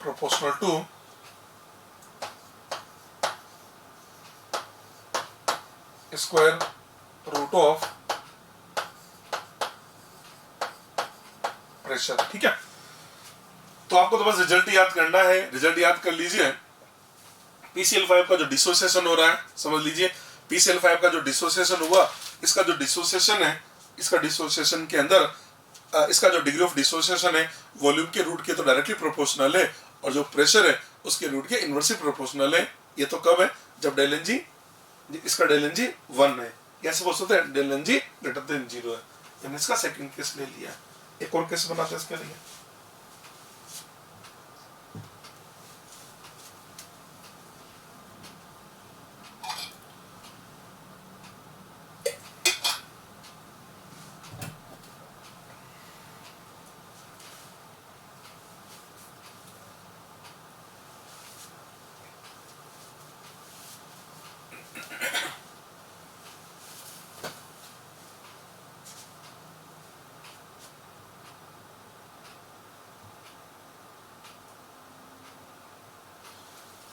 proportional to square root of pressure. ठीक है, तो आपको तो बस रिजल्ट याद करना है, रिजल्ट याद कर लीजिए। PCl5 का जो डिसोसिएशन हो रहा है, समझ लीजिए PCl5 का जो डिसोसिएशन हुआ, इसका जो डिसोसिएशन है, इसका डिसोसिएशन के अंदर इसका जो डिग्री ऑफ डिसोसिएशन है वॉल्यूम के रूट के तो डायरेक्टली प्रोपोर्शनल है, और जो प्रेशर है उसके रूट के इनवर्सली प्रोपोर्शनल है। ये तो कब है, जब डेल एन जी, इसका डेल एन जी 1 है, कैसे बोल सकते हैं del N G greater than 0 है। हमने इसका सेकंड केस ले लिया, एक और केस बनाते हैं इसके लिए।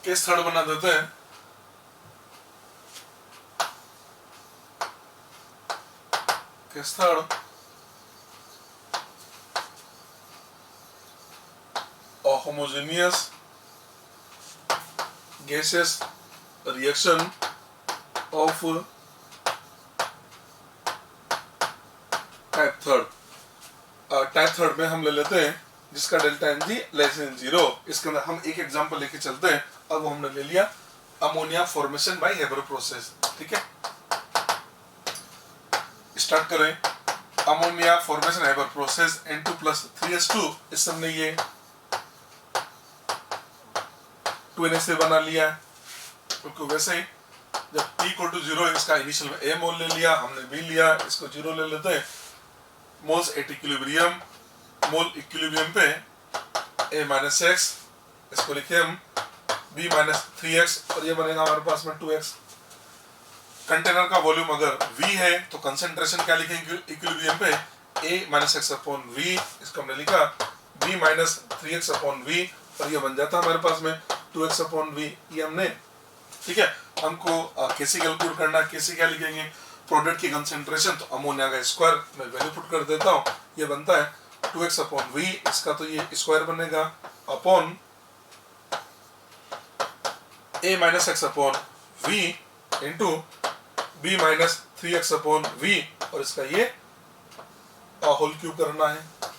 केस थर्ड बना देते हैं। Case third, a homogeneous gaseous reaction of type third. Type third में हम ले लेते हैं जिसका delta N G less than 0। इसके अंदर हम एक एग्जांपल लेके चलते हैं। अब वो हमने ले लिया ammonia formation by Haber process. ठीक है, स्टार्ट करें। Ammonia formation Haber process N2+3S2, इससे हमने ये 2NA से बना लिया। क्योंकि वैसे ही जब t इक्वल टू 0 इसका इनिशियल में a मोल ले लिया, हमने b लिया, इसको 0 ले लेते हैं। Moles at equilibrium, mole equilibrium पे a माइनस एक्स, इसको लिखे हम b माइनस 3x और ये बनेगा हमारे पास में 2x। कंटेनर का वॉल्यूम अगर v है तो कंसंट्रेशन क्या लिखेंगे इक्विलिब्रियम पे, a minus x upon v, इसको हमने लिखा b minus 3x upon v और ये बन जाता है हमारे पास में 2x अपॉन v। ये हमने, ठीक है, हमको कैसे कैलकुलेट करना है, कैसे क्या लिखेंगे, प्रोडक्ट की कंसंट्रेशन, तो अमोनिया का स्क्वायर मैं वैल्यू पुट कर देता हूँ, ये बनता है 2x अपॉन v, इसका तो ये स्क्वायर बनेगा upon a minus x upon v into b minus 3x upon v और इसका ये होल क्यूब करना है।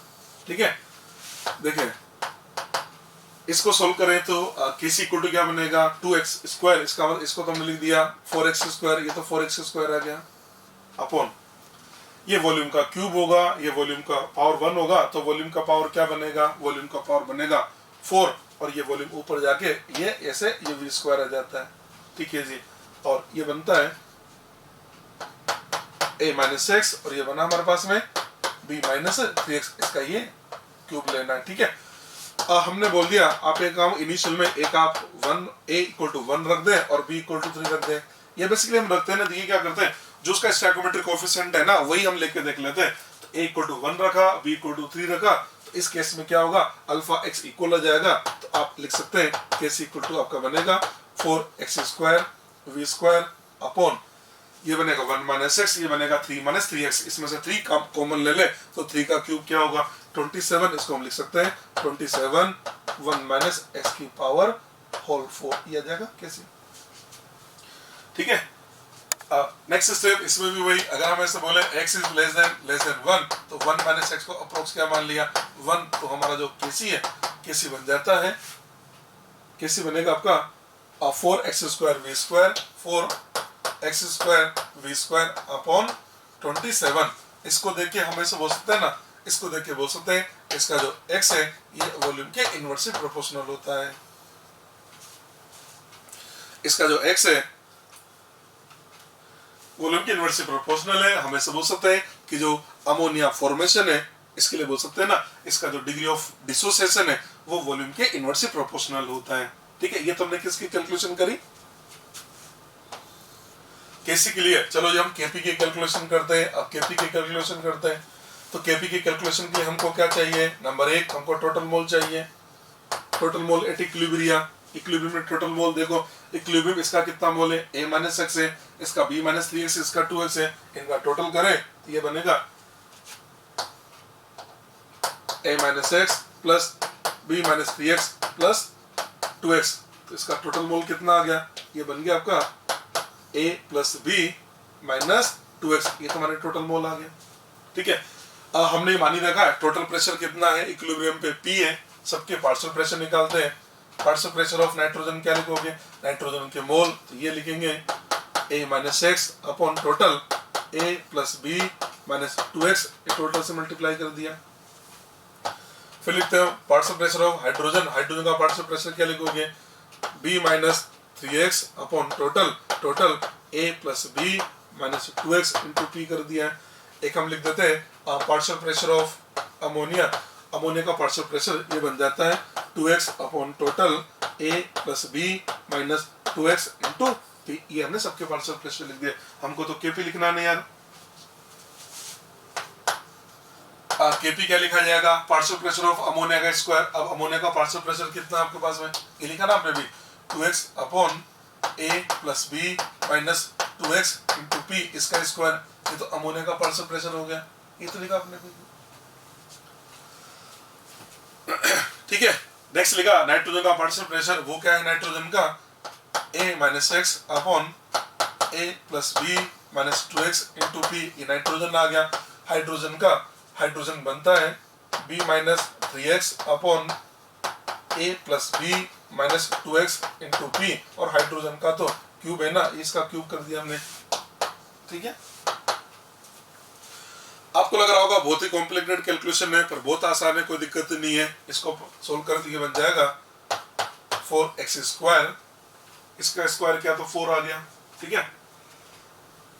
ठीक है, देखिए इसको सोल्व करें तो केसी इक्वल टू क्या बनेगा 2x स्क्वायर, इसको तो हमने लिख दिया 4x स्क्वायर, ये तो 4x स्क्वायर आ गया अपॉन ये वॉल्यूम का क्यूब होगा, ये वॉल्यूम का पावर 1 होगा, तो वॉल्यूम का पावर क्या बनेगा, वॉल्यूम का पावर बनेगा 4 और ये वॉल्यूम ऊपर जाके ये ऐसे ये v स्क्वायर आ जाता है। ठीक है जी, और ये बनता है a माइनस एक्स और ये बना हमारे पास में b माइनस 3x, इसका ये क्यूब लेना है। ठीक है, हमने बोल दिया आप एक काम इनिशियल में एक आप 1 a इक्वल टू 1 रख दें और b इक्वल टू 3 रख दें। ये बेसिकली हम रखते हैं ना, देखिए क्या करते हैं, जो उसका स्टैकोमेट्रिक कोएफिशिएंट है ना वही हम लेके देख लेते हैं। तो a इक्वल टू 1 रखा, b इक्वल टू 3 रखा, तो इस केस में क्या होगा, अल्फा x इक्वल हो जाएगा, तो आप लिख सकते हैं केस इक्वल टू आपका बनेगा 4x square v square upon ये बनेगा 1 माइनस एक्स, ये बनेगा 3 माइनस 3x, इसमें से 3 कॉमन ले ले तो 3 का क्यूब क्या होगा 27, इसको हम लिख सकते हैं 27 1 माइनस एक्स की पावर होल 4, ये आ जाएगा कैसे। ठीक है, नेक्स्ट स्टेप इसमें भी वही, अगर हम ऐसे बोले x इज लेस देन 1 तो 1 माइनस एक्स को अप्रोक्स क्या मान लिया 1, तो हमारा जो केसी है केसी बन जाता है, केसी बनेगा आपका 4x square v square 4x square v square upon 27। इसको देख के हम ऐसे बोल सकते हैं ना, इसको देख के बोल सकते हैं इसका जो x है ये वॉल्यूम के इनवर्सली प्रोपोर्शनल होता है। इसका जो x है वॉल्यूम के इनवर्सली प्रोपोर्शनल है, हम ऐसे बोल सकते हैं कि जो अमोनिया फॉर्मेशन है इसके लिए बोल सकते हैं ना, इसका जो डिग्री ऑफ डिसोसिएशन है वो वॉल्यूम के इनवर्सली प्रोपोर्शनल होता है। ठीक है, ये तो हमने किसकी कैलकुलेशन करी, केसी के लिए। चलो ये हम केपी की कैलकुलेशन करते हैं। अब केपी की कैलकुलेशन करते हैं तो केपी की कैलकुलेशन के लिए हमको क्या चाहिए, नंबर 1 हमको टोटल मोल चाहिए, total mole eight equilibrium, equilibrium में टोटल मोल देखो, इक्विलिब्रियम इसका कितना मोल है a माइनस एक्स है, इसका b माइनस 3x, इसका 2x है, इनका टोटल करें तो ये बनेगा a minus x plus b minus 3x plus 2x, तो इसका टोटल मोल कितना आ गया, ये बन गया आपका a plus b minus 2x, ये तो हमारे टोटल मोल आ गया। ठीक है, हमने मानी रखा है टोटल प्रेशर कितना है इक्विलिब्रियम पे p है, सबके पार्शियल प्रेशर निकालते हैं। पार्शियल प्रेशर ऑफ नाइट्रोजन क्या लिखोगे, नाइट्रोजन के मोल, तो ये लिखेंगे a minus x upon total a plus b minus 2x, total से मल्टीप्लाई कर दिया। फिर लिखते हैं partial pressure of hydrogen, hydrogen का पार्शियल प्रेशर क्या लिखोगे b minus 3x upon total a plus b minus 2x into p कर दिया। एक हम लिख देते हैं partial pressure of ammonia, ammonia का पार्शियल प्रेशर ये बन जाता है 2x upon total a plus b minus 2x into p, ये हमने सबके पार्शियल प्रेशर लिख दिए। हमको तो kp लिखना नहीं यार, kp क्या लिखा जाएगा, पार्शियल प्रेशर ऑफ अमोनिया का स्क्वायर। अब अमोनिया का पार्शियल प्रेशर कितना आपके पास में, ये लिखा ना आपने भी 2x upon a plus b minus 2x into p, इसका स्क्वायर, ये तो अमोनिया का पार्शियल प्रेशर हो गया, ये तो लिखा आपने भी। ठीक है, नेक्स्ट लिखा नाइट्रोजन का पार्शियल प्रेशर, वो क्या है नाइट्रोजन का a minus x upon a plus b minus 2x into p, ये नाइट्रोजन आ गया। हाइड्रोजन का, हाइड्रोजन बनता है b minus 3x upon a plus b minus 2x into p, और हाइड्रोजन का तो क्यूब है ना, इसका क्यूब कर दिया हमने। ठीक है, आपको लग रहा होगा बहुत ही कॉम्प्लिकेटेड कैलकुलेशन है, पर बहुत आसान है, कोई दिक्कत नहीं है। इसको सोल्व कर दिए बन जाएगा 4x स्क्वायर, इसका स्क्वायर क्या तो 4 आ गया, ठीक है।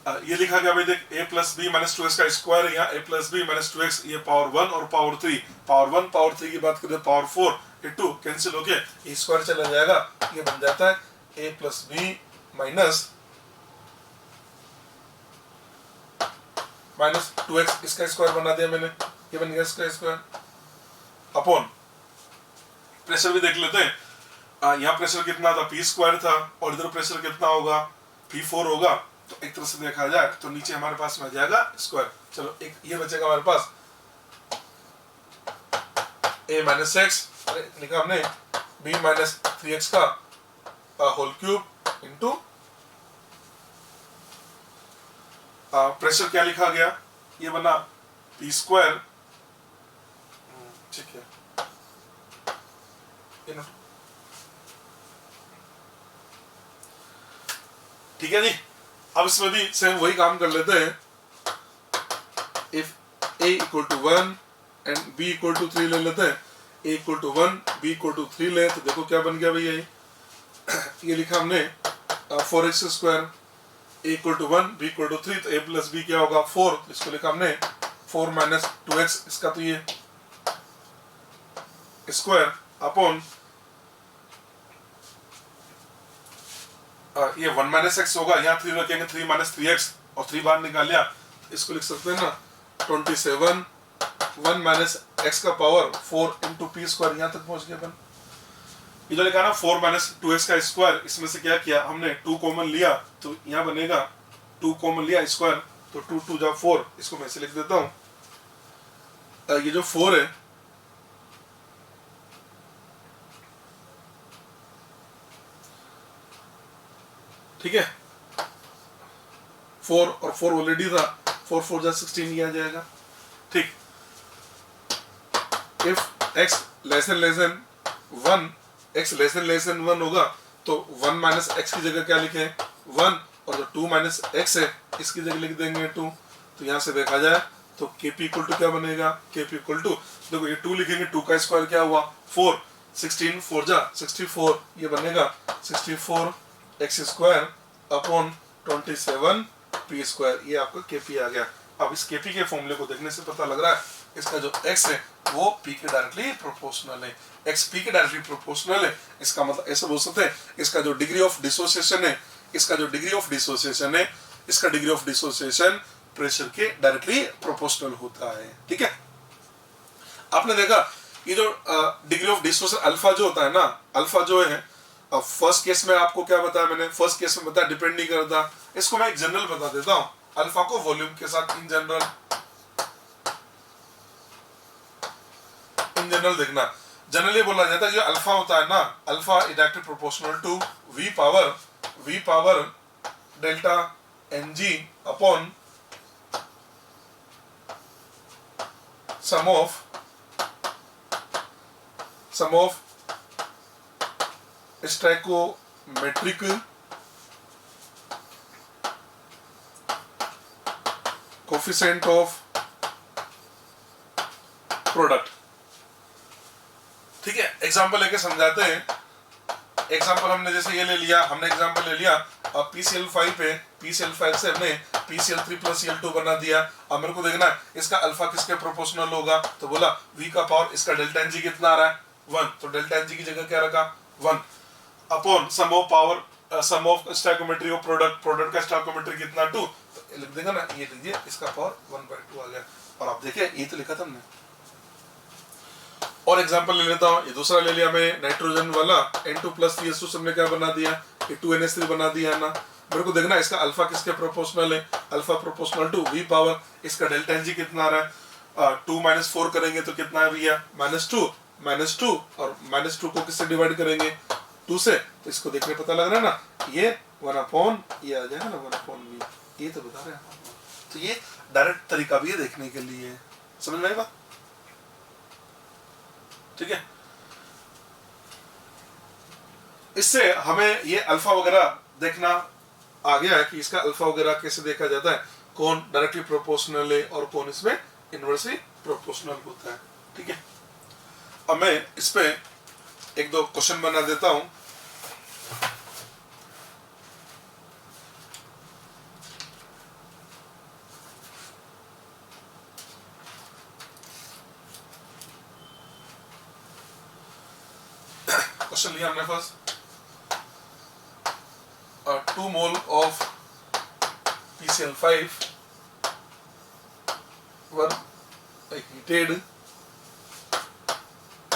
ये लिखा गया भाई देख, a plus B minus 2x का स्क्वायर, यहाँ a plus B minus 2x, ये पावर 1 और पावर 3, पावर 1 पावर 3 की बात करें पावर 4, ये 2 कैंसिल हो गया, ये स्क्वायर चला जाएगा, ये बन जाता है a plus B minus 2x, इसका स्क्वायर बना दिया मैंने, ये बन गया इसका स्क्वायर अपॉन, प्रेशर भी देख लेते हैं, यहाँ प्रेशर कितना था, p स्क्वायर था, और इधर प्रेशर कितना होगा, p4 होगा, तो एक तरह से देखा जाए तो नीचे हमारे पास में आ जाएगा स्क्वायर। चलो एक ये बचेगा हमारे पास a माइनस एक्स, लिखा हमने b माइनस 3x का होल क्यूब इंटू प्रेशर क्या लिखा गया, ये बना p स्क्वायर, ठीक है, ठीक है जी। अब इसमें भी सेम वही काम कर लेते हैं, if a equal to 1 and b equal to 3 ले लेते हैं, a equal to 1 b equal to 3 ले, तो देखो क्या बन गया भैया, ये लिखा हमने 4x square, a equal to 1 b equal to 3, तो a प्लस b क्या होगा 4, तो इसको लिखा हमने 4 माइनस 2x, इसका तो ये स्क्वायर अपॉन ये 1 माइनस एक्स होगा, यहाँ 3 रखेंगे, 3 माइनस 3x और 3 बाहर निकाल लिया, इसको लिख सकते हैं ना 27 1 माइनस एक्स का पावर 4 इंटू पी स्क्वायर, यहाँ तक पहुंच गया अपन। इधर लिखा ना 4 माइनस 2x का स्क्वायर, इसमें से क्या किया हमने 2 कॉमन लिया, तो यहाँ बनेगा 2 कॉमन लिया स्क्वायर, तो 2 2 जा 4, इसको मैं ऐसे लिख देता हूँ, ये जो 4 है ठीक है, 4 और 4 ऑलरेडी था, 4 4 जा 16 ये आ जाएगा, ठीक। If x less than 1, x less than 1 होगा, तो 1 माइनस एक्स की जगह क्या लिखे 1, और जो 2 माइनस एक्स है इसकी जगह लिख देंगे 2, तो यहाँ से देखा जाए तो kp इक्वल टू क्या बनेगा, kp इक्वल टू, देखो ये 2 लिखेंगे, 2 का स्क्वायर क्या हुआ 4, 16 4 जा 64, ये बनेगा 64 x square upon 27 P square, ये आपका केपी आ गया। अब इस केपी के फॉर्मूले को देखने से पता लग रहा है इसका जो x है वो p के डायरेक्टली प्रोपोर्शनल है, x p के डायरेक्टली प्रोपोर्शनल है, इसका मतलब ऐसे बोल सकते हैं इसका जो डिग्री ऑफ डिसोसिएशन है, इसका जो डिग्री ऑफ डिसोसिएशन है, इसका डिग्री ऑफ डिसोसिएशन प्रेशर के डायरेक्टली प्रोपोर्शनल होता है, ठीक है। आपने देखा ये जो डिग्री ऑफ डिसोसिएशन अल्फा जो होता है ना, अल्फा जो है, अब फर्स्ट केस में आपको क्या बताया मैंने, फर्स्ट केस में बताया डिपेंड नहीं करता, इसको मैं एक जनरल बता देता हूं, अल्फा को वॉल्यूम के साथ इन जनरल देखना, जनरली बोला जाता है जो अल्फा होता है ना, alpha is directly proportional to v power delta ng upon sum of stoichiometric coefficient of product, ठीक है। एग्जांपल लेके समझाते हैं, एग्जांपल हमने जैसे ये ले लिया, हमने एग्जांपल ले लिया, अब PCl5 पे PCl5 से हमने PCl3 प्लस Cl2 बना दिया, अब मेरे को देखना है इसका अल्फा किसके प्रोपोर्शनल होगा, तो बोला v का पावर इसका डेल्टा Ng कितना आ रहा है 1, तो डेल्टा Ng की जगह क्या रखा 1 upon sum of power sum of stoichiometry of product का स्टैइकोमेट्री कितना 2, तो लिख देगा ना, ये लीजिए इसका पावर 1/2 आ गया, और आप देखिए ये तो लिखा था हमने। और एग्जांपल ले लेता हूं, ये दूसरा ले लिया मैं नाइट्रोजन वाला N2 प्लस CH2 सबने क्या बना दिया, ये 2NH3 बना दिया है ना, मेरे को देखना इसका अल्फा किसके प्रोपोर्शनल है, alpha proportional to v power, इसका डेल्टा Ng कितना आ रहा है 2 माइनस 4 करेंगे तो कितना है भैया -2 और -2 को किससे डिवाइड करेंगे 2 से, तो इसको देखने पता लग रहा है ना, ये 1 अपॉन ये आ जाएगा ना 1 अपॉन v, ये तो बता रहे हैं, तो ये डायरेक्ट तरीका भी है देखने के लिए, समझ में आई बात, ठीक है। इससे हमें ये अल्फा वगैरह देखना आ गया है कि इसका अल्फा वगैरह कैसे देखा जाता है, कौन डायरेक्टली प्रोपोर्शनल है और कौन इसमें इनवर्सली प्रोपोर्शनल होता है, ठीक है। अब मैं इस पे एक दो क्वेश्चन बना देता हूं, क्वेश्चन लिया हमने first, 2 mole of PCl5 were heated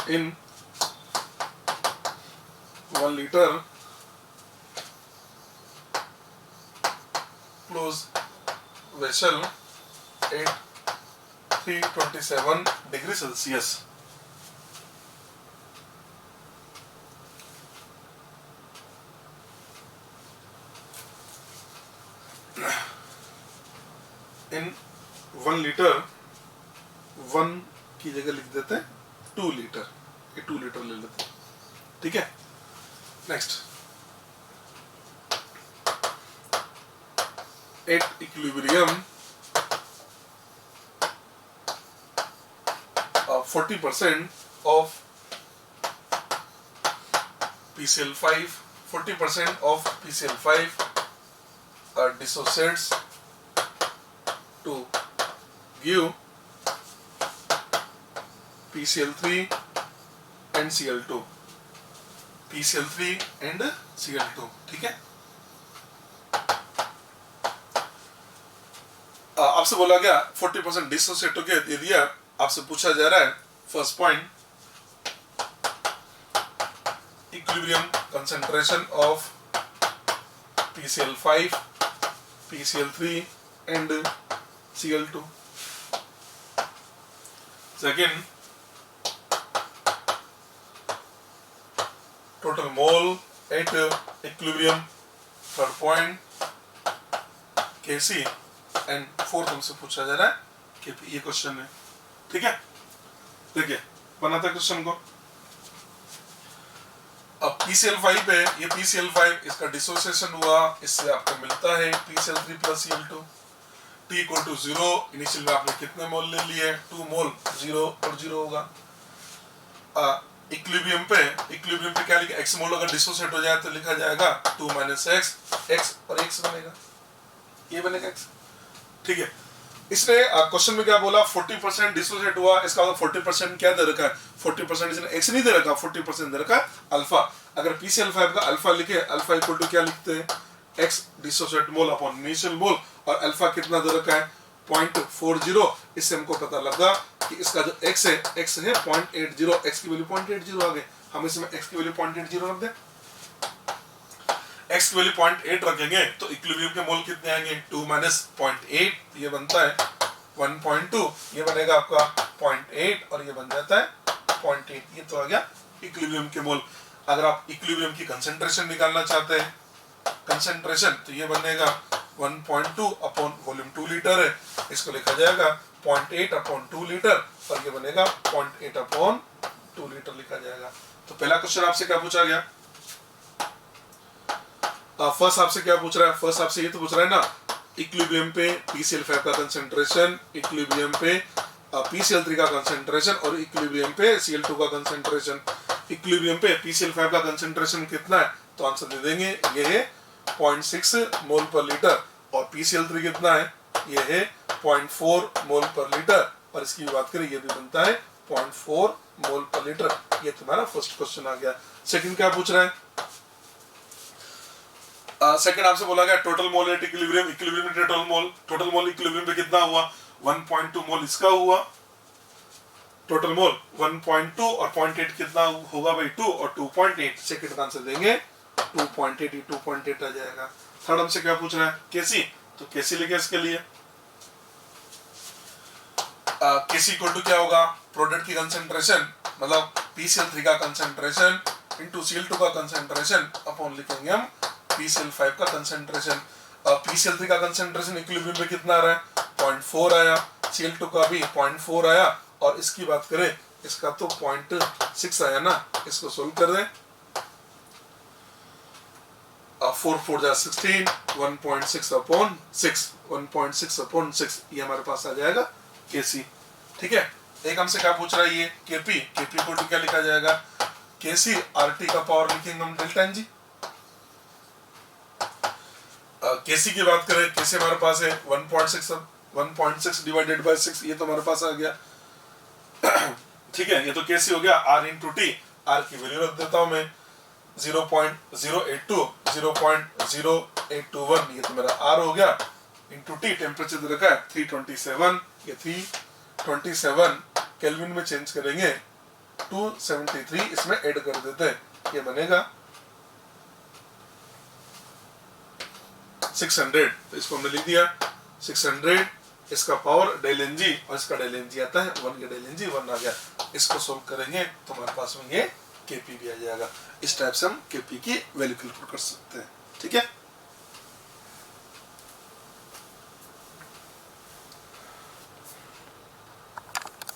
in 1 liter closed vessel at 327 degrees Celsius. In 1 litre, 1 की जगह लिख देते हैं 2 लीटर, ये 2 लीटर ले लेते हैं, ठीक है। Next, at equilibrium 40% of PCl5, 40% of PCl5 dissociates to give PCl3 and Cl2, PCl3 and Cl2, ठीक है। आपसे बोला गया 40% डिसोसिएट हो गया, दे दिया। आपसे पूछा जा रहा है first point, equilibrium concentration of PCl5, PCl3 and Cl2. Second, total mole at equilibrium. Third point, Kc, and fourth हमसे पूछा जा रहा है कि ये क्वेश्चन है, ठीक है। देखिए बनाते क्वेश्चन को। अब PCl5 पे, ये PCl5 इसका डिसोसिएशन हुआ, इससे आपको मिलता है PCl3 plus Cl2। T equal to 0, initial में आपने कितने मोल ले लिए, 2 मोल, 0 और 0 होगा। इक्विलिब्रियम पे क्या लिखा, x मोल अगर डिसोसिएट हो जाए तो लिखा जाएगा 2 माइनस x, x और x बनेगा, ये बनेगा x, ठीक है। इसने क्वेश्चन में क्या बोला, 40% डिसोसिएट हुआ, इसका 40% क्या दे रखा है, 40% इसने x नहीं दे रखा, 40% दे रखा है अल्फा। अगर PCl5 का अल्फा लिखे, अल्फा इक्वल टू क्या लिखते हैं, x dissociate mole upon initial मोल, और अल्फा कितना दे रखा है 0.40। इससे हमको पता लगा कि इसका जो x है 0.80, x की वैल्यू 0.80 आ गई। हम इसमें x की वैल्यू 0.80 रख दें, x की वैल्यू 0.8 रखेंगे तो इक्विलिब्रियम के मोल कितने आएंगे, 2 माइनस 0.8, ये बनता है 1.2, ये बनेगा आपका 0.8 और ये बन जाता है 0.8, ये तो आ गया इक्विलिब्रियम के मोल। अगर आप इक्विलिब्रियम की कंसंट्रेशन निकालना चाहते हैं, कंसंट्रेशन, तो ये बनेगा 1.2 अपॉन वॉल्यूम 2 लीटर है, इसको लिखा जाएगा 0.8 अपॉन 2 लीटर, और ये बनेगा 0.8 अपॉन 2 लीटर लिखा जाएगा। तो पहला क्वेश्चन आपसे क्या पूछा गया, फर्स्ट आपसे क्या पूछ रहा है, फर्स्ट आपसे ये तो पूछ रहा है ना, इक्विलिब्रियम पे PCl5 का कंसंट्रेशन, इक्विलिब्रियम पे PCl3 का कंसंट्रेशन और इक्विलिब्रियम पे Cl2 का कंसंट्रेशन। इक्विलिब्रियम पे PCl5 का कंसंट्रेशन कितना है, तो आंसर दे देंगे, ये है 0.6 मोल पर लीटर, और PCl3 कितना है, ये है 0.4 मोल पर लीटर, और इसकी बात करें ये भी बनता है 0.4 मोल पर लीटर। ये तुम्हारा फर्स्ट क्वेश्चन आ गया। सेकंड क्या पूछ रहा है, सेकंड आपसे बोला गया total mole eight equilibrium, equilibrium में टोटल मोल इक्विलिब्रियम पे कितना हुआ, 1.2 मोल इसका हुआ, टोटल मोल 1.2 और 0.8 कितना होगा भाई 2 और 2.8, सेकंड का आंसर देंगे 2.8, 2.8 आ जाएगा। थर्ड हमसे क्या पूछ रहा है, केसी, तो केसी लिखे इसके लिए, केसी इक्वल टू क्या होगा, प्रोडक्ट की कंसंट्रेशन, मतलब PCl3 का कंसंट्रेशन इनटू Cl2 का कंसंट्रेशन अपॉन लिखेंगे हम PCl5 का कंसंट्रेशन। PCl3 का कंसंट्रेशन इक्विलिब्रियम पे कितना आ रहा है, 0.4 आया, Cl2 का भी 0.4 आया, और इसकी बात करें इसका तो 0.6 आया ना, इसको सोल्व कर दें, 4 4 जा 16, 1.6 अपॉन 6, 1.6 अपॉन 6, ये हमारे पास आ जाएगा Kc, ठीक है। एक हमसे क्या पूछ रहा है ये Kp, Kp को क्या लिखा जाएगा, Kc RT का पावर लिखेंगे हम डेल्टा एन जी। Kc की बात करें, Kc हमारे पास है 1.6 डिवाइडेड बाय 6, ये तो हमारे पास आ गया, ठीक है। ये तो Kc हो गया, R इंटू टी, R की वैल्यू रख देता हूं मैं, 0.082 0.0821 ये तो मेरा R हो गया इंटू टी। टेम्परेचर दे रखा है 327, ये 327 केल्विन में चेंज करेंगे 273 इसमें ऐड कर देते हैं, ये बनेगा 600। तो इसको हमने लिख दिया 600, इसका पावर डेल एन जी और इसका डेल एन जी आता है 1 का डेल एन जी 1 आ गया। इसको सोल्व करेंगे तो हमारे पास में ये केपी भी आ जाएगा। इस टाइप से हम केपी की वैल्यू कैलकुलेट कर सकते हैं। ठीक है।